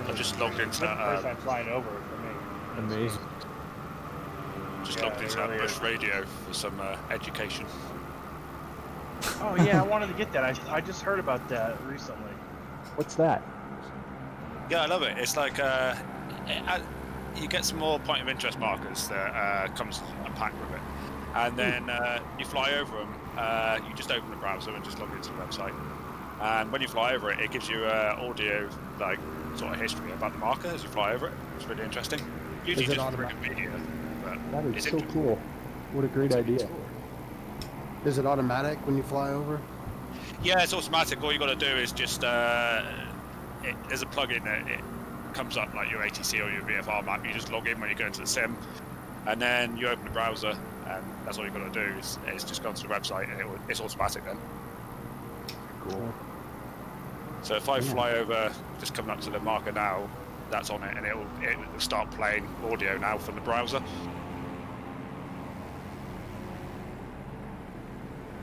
I just logged into That's the first that. time flying over for me. Amazing. Just logged into that Bush radio for some education. Oh yeah, I wanted to get that. I just heard about that recently. What's that? Yeah, I love it. It's like you get some more point of interest markers that comes a pack with it, and then you fly over them. You just open the browser and just log into the website. And when you fly over it, it gives you audio, like sort of history about the marker as you fly over it. It's really interesting. Usually Is it just bring a video, but That is it's so interesting. cool. What a great idea. Is it automatic when you fly over? Yeah, it's automatic. All you got to do is just there's a plugin that it comes up like your ATC or your VFR map. You just log in when you go into the sim, and then you open the browser, and that's all you got to do is just go onto the website, and it's automatic then. Cool. So if I fly over, just coming up to the marker now, that's on it, and it will start playing audio now from the browser.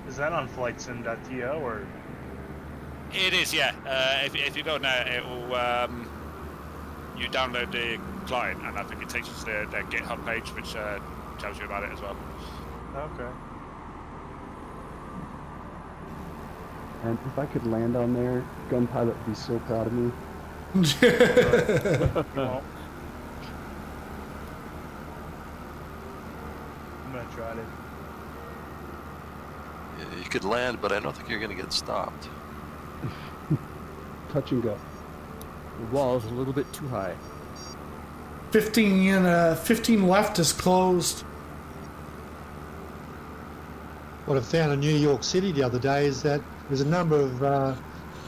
Is that on flightsim.to or? It is, yeah. If you go now, it will. You download the client, and I think it takes you to their GitHub page, which tells you about it as well. Okay. And if I could land on there, Gunpilot would be so proud of me. Well, I'm gonna try it. Yeah, you could land, but I don't think you're going to get stopped. Touch and go. The wall's a little bit too high. 15 left is closed. What I found in New York City the other day is that there's a number of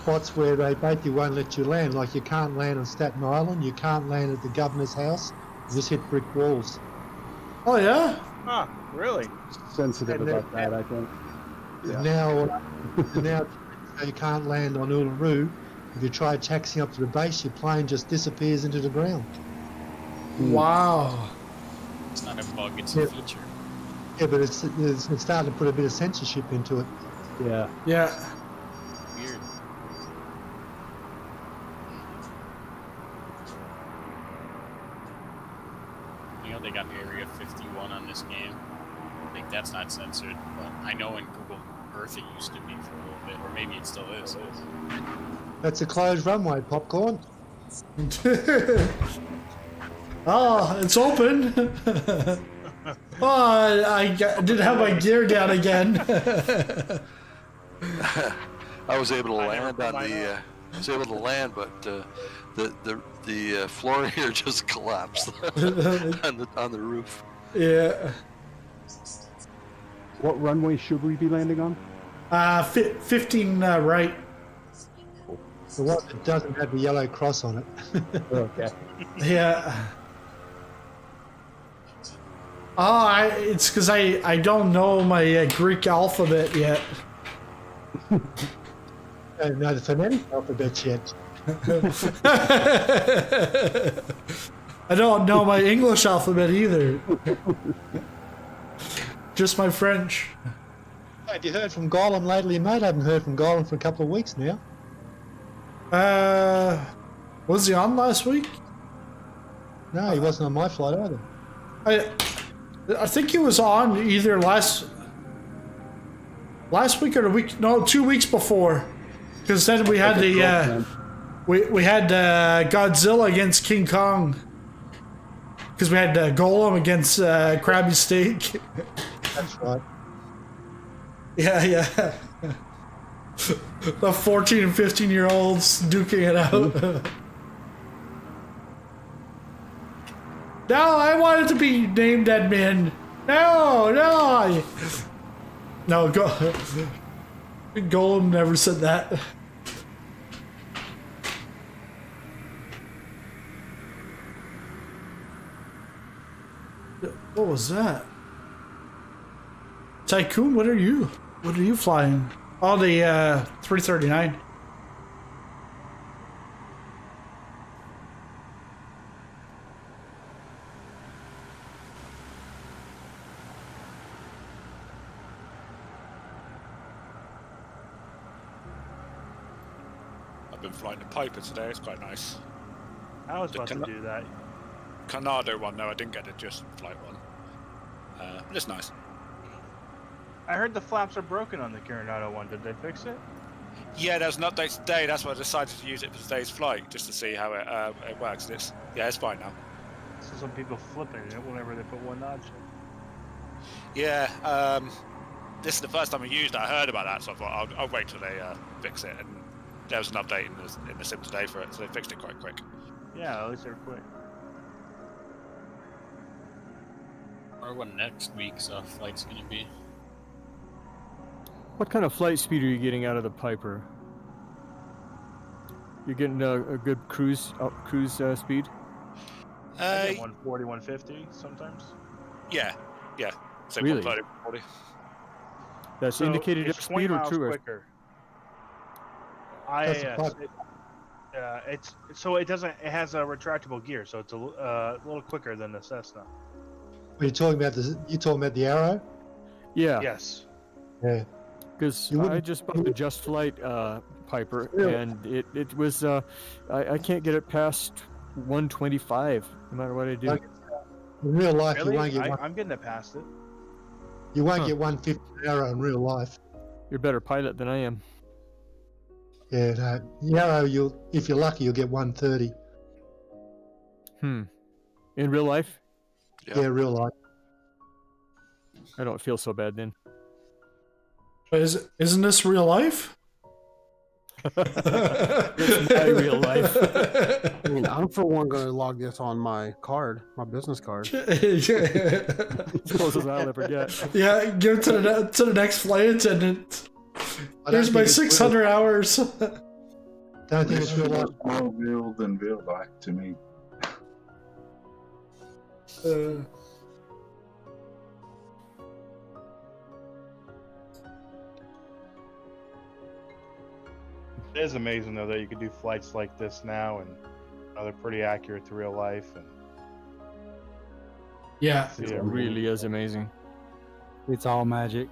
spots where they basically won't let you land. Like you can't land on Staten Island, you can't land at the governor's house, you just hit brick walls. Oh yeah? Huh, really? Sensitive And about that, I think. Yeah. Now you can't land on Uluru. If you try taxiing up to the base, your plane just disappears into the ground. Wow. It's not a bug, it's Yeah. a feature. Yeah, but it's starting to put a bit of censorship into it. Yeah. Yeah. Weird. You know they got Area 51 on this game. Like that's not censored, but I know in Google Earth it used to be for a little bit, or maybe it still is. That's a closed runway, Popcorn. Oh, it's open. Oh, I didn't have my gear down again. I was able to land on the. I was able to land, but the floor here just collapsed on the roof. Yeah. What runway should we be landing on? 15 right. The one that doesn't have the yellow cross on it. Okay. Yeah. Oh, it's because I don't know my Greek alphabet yet. I don't know the phonetic alphabet yet. I don't know my English alphabet either. Just my French. Have you heard from Gollum lately, mate? I haven't heard from Gollum for a couple of weeks now. Was he on last week? No, he wasn't on my flight either. I think he was on either last week or the week. No, 2 weeks before. Because then we had we had Godzilla against King Kong. Because we had Golem against Krabby Steak. That's right. Yeah. The 14 and 15-year-olds duking it out. No, I wanted to be named admin. No. No, Golem never said that. What was that? Tycoon, what are you flying? Oh, the 339. I've been flying the Piper today. It's quite nice. I was about to do that. Canado one, no, I didn't get the just flight one. But it's nice. I heard the flaps are broken on the Coronado one. Did they fix it? Yeah, there was an update today. That's why I decided to use it for today's flight, just to see how it works. It's fine now. So some people flipping it whenever they put one notch in. Yeah, this is the first time I used it. I heard about that, so I thought I'll wait till they fix it. And there was an update in the sim today for it, so they fixed it quite quick. Yeah, at least they're quick. Or what next week's flight's gonna be. What kind of flight speed are you getting out of the Piper? You're getting a good cruise speed? I get 140, 150 sometimes. Yeah. So Really? 130, 140. That's So indicated it's speed 20 or miles true? quicker. IAS. It has a retractable gear, so it's a little quicker than the Cessna. Are you talking about the Arrow? Yeah. Yes. Yeah. Because I just bought the Just Flight Piper, Really? and it was I can't get it past 125 no matter what I do. Like, in real life, Really? you won't get I'm getting it past it. you won't get 150 Arrow in real life. You're a better pilot than I am. Yeah, no. The Arrow, if you're lucky, you'll get 130. In real life? Yeah, real life. I don't feel so bad then. Isn't this real life? It's my real life. I mean, I'm for one going to log this on my card, my business card. As close as I'll ever get. Yeah, give it to the next flight attendant. Here's my 600 hours. Don't think it's real life. More real than real life to me. It is amazing though that you can do flights like this now, and they're pretty accurate to real life. And yeah, it really is amazing. It's all magic.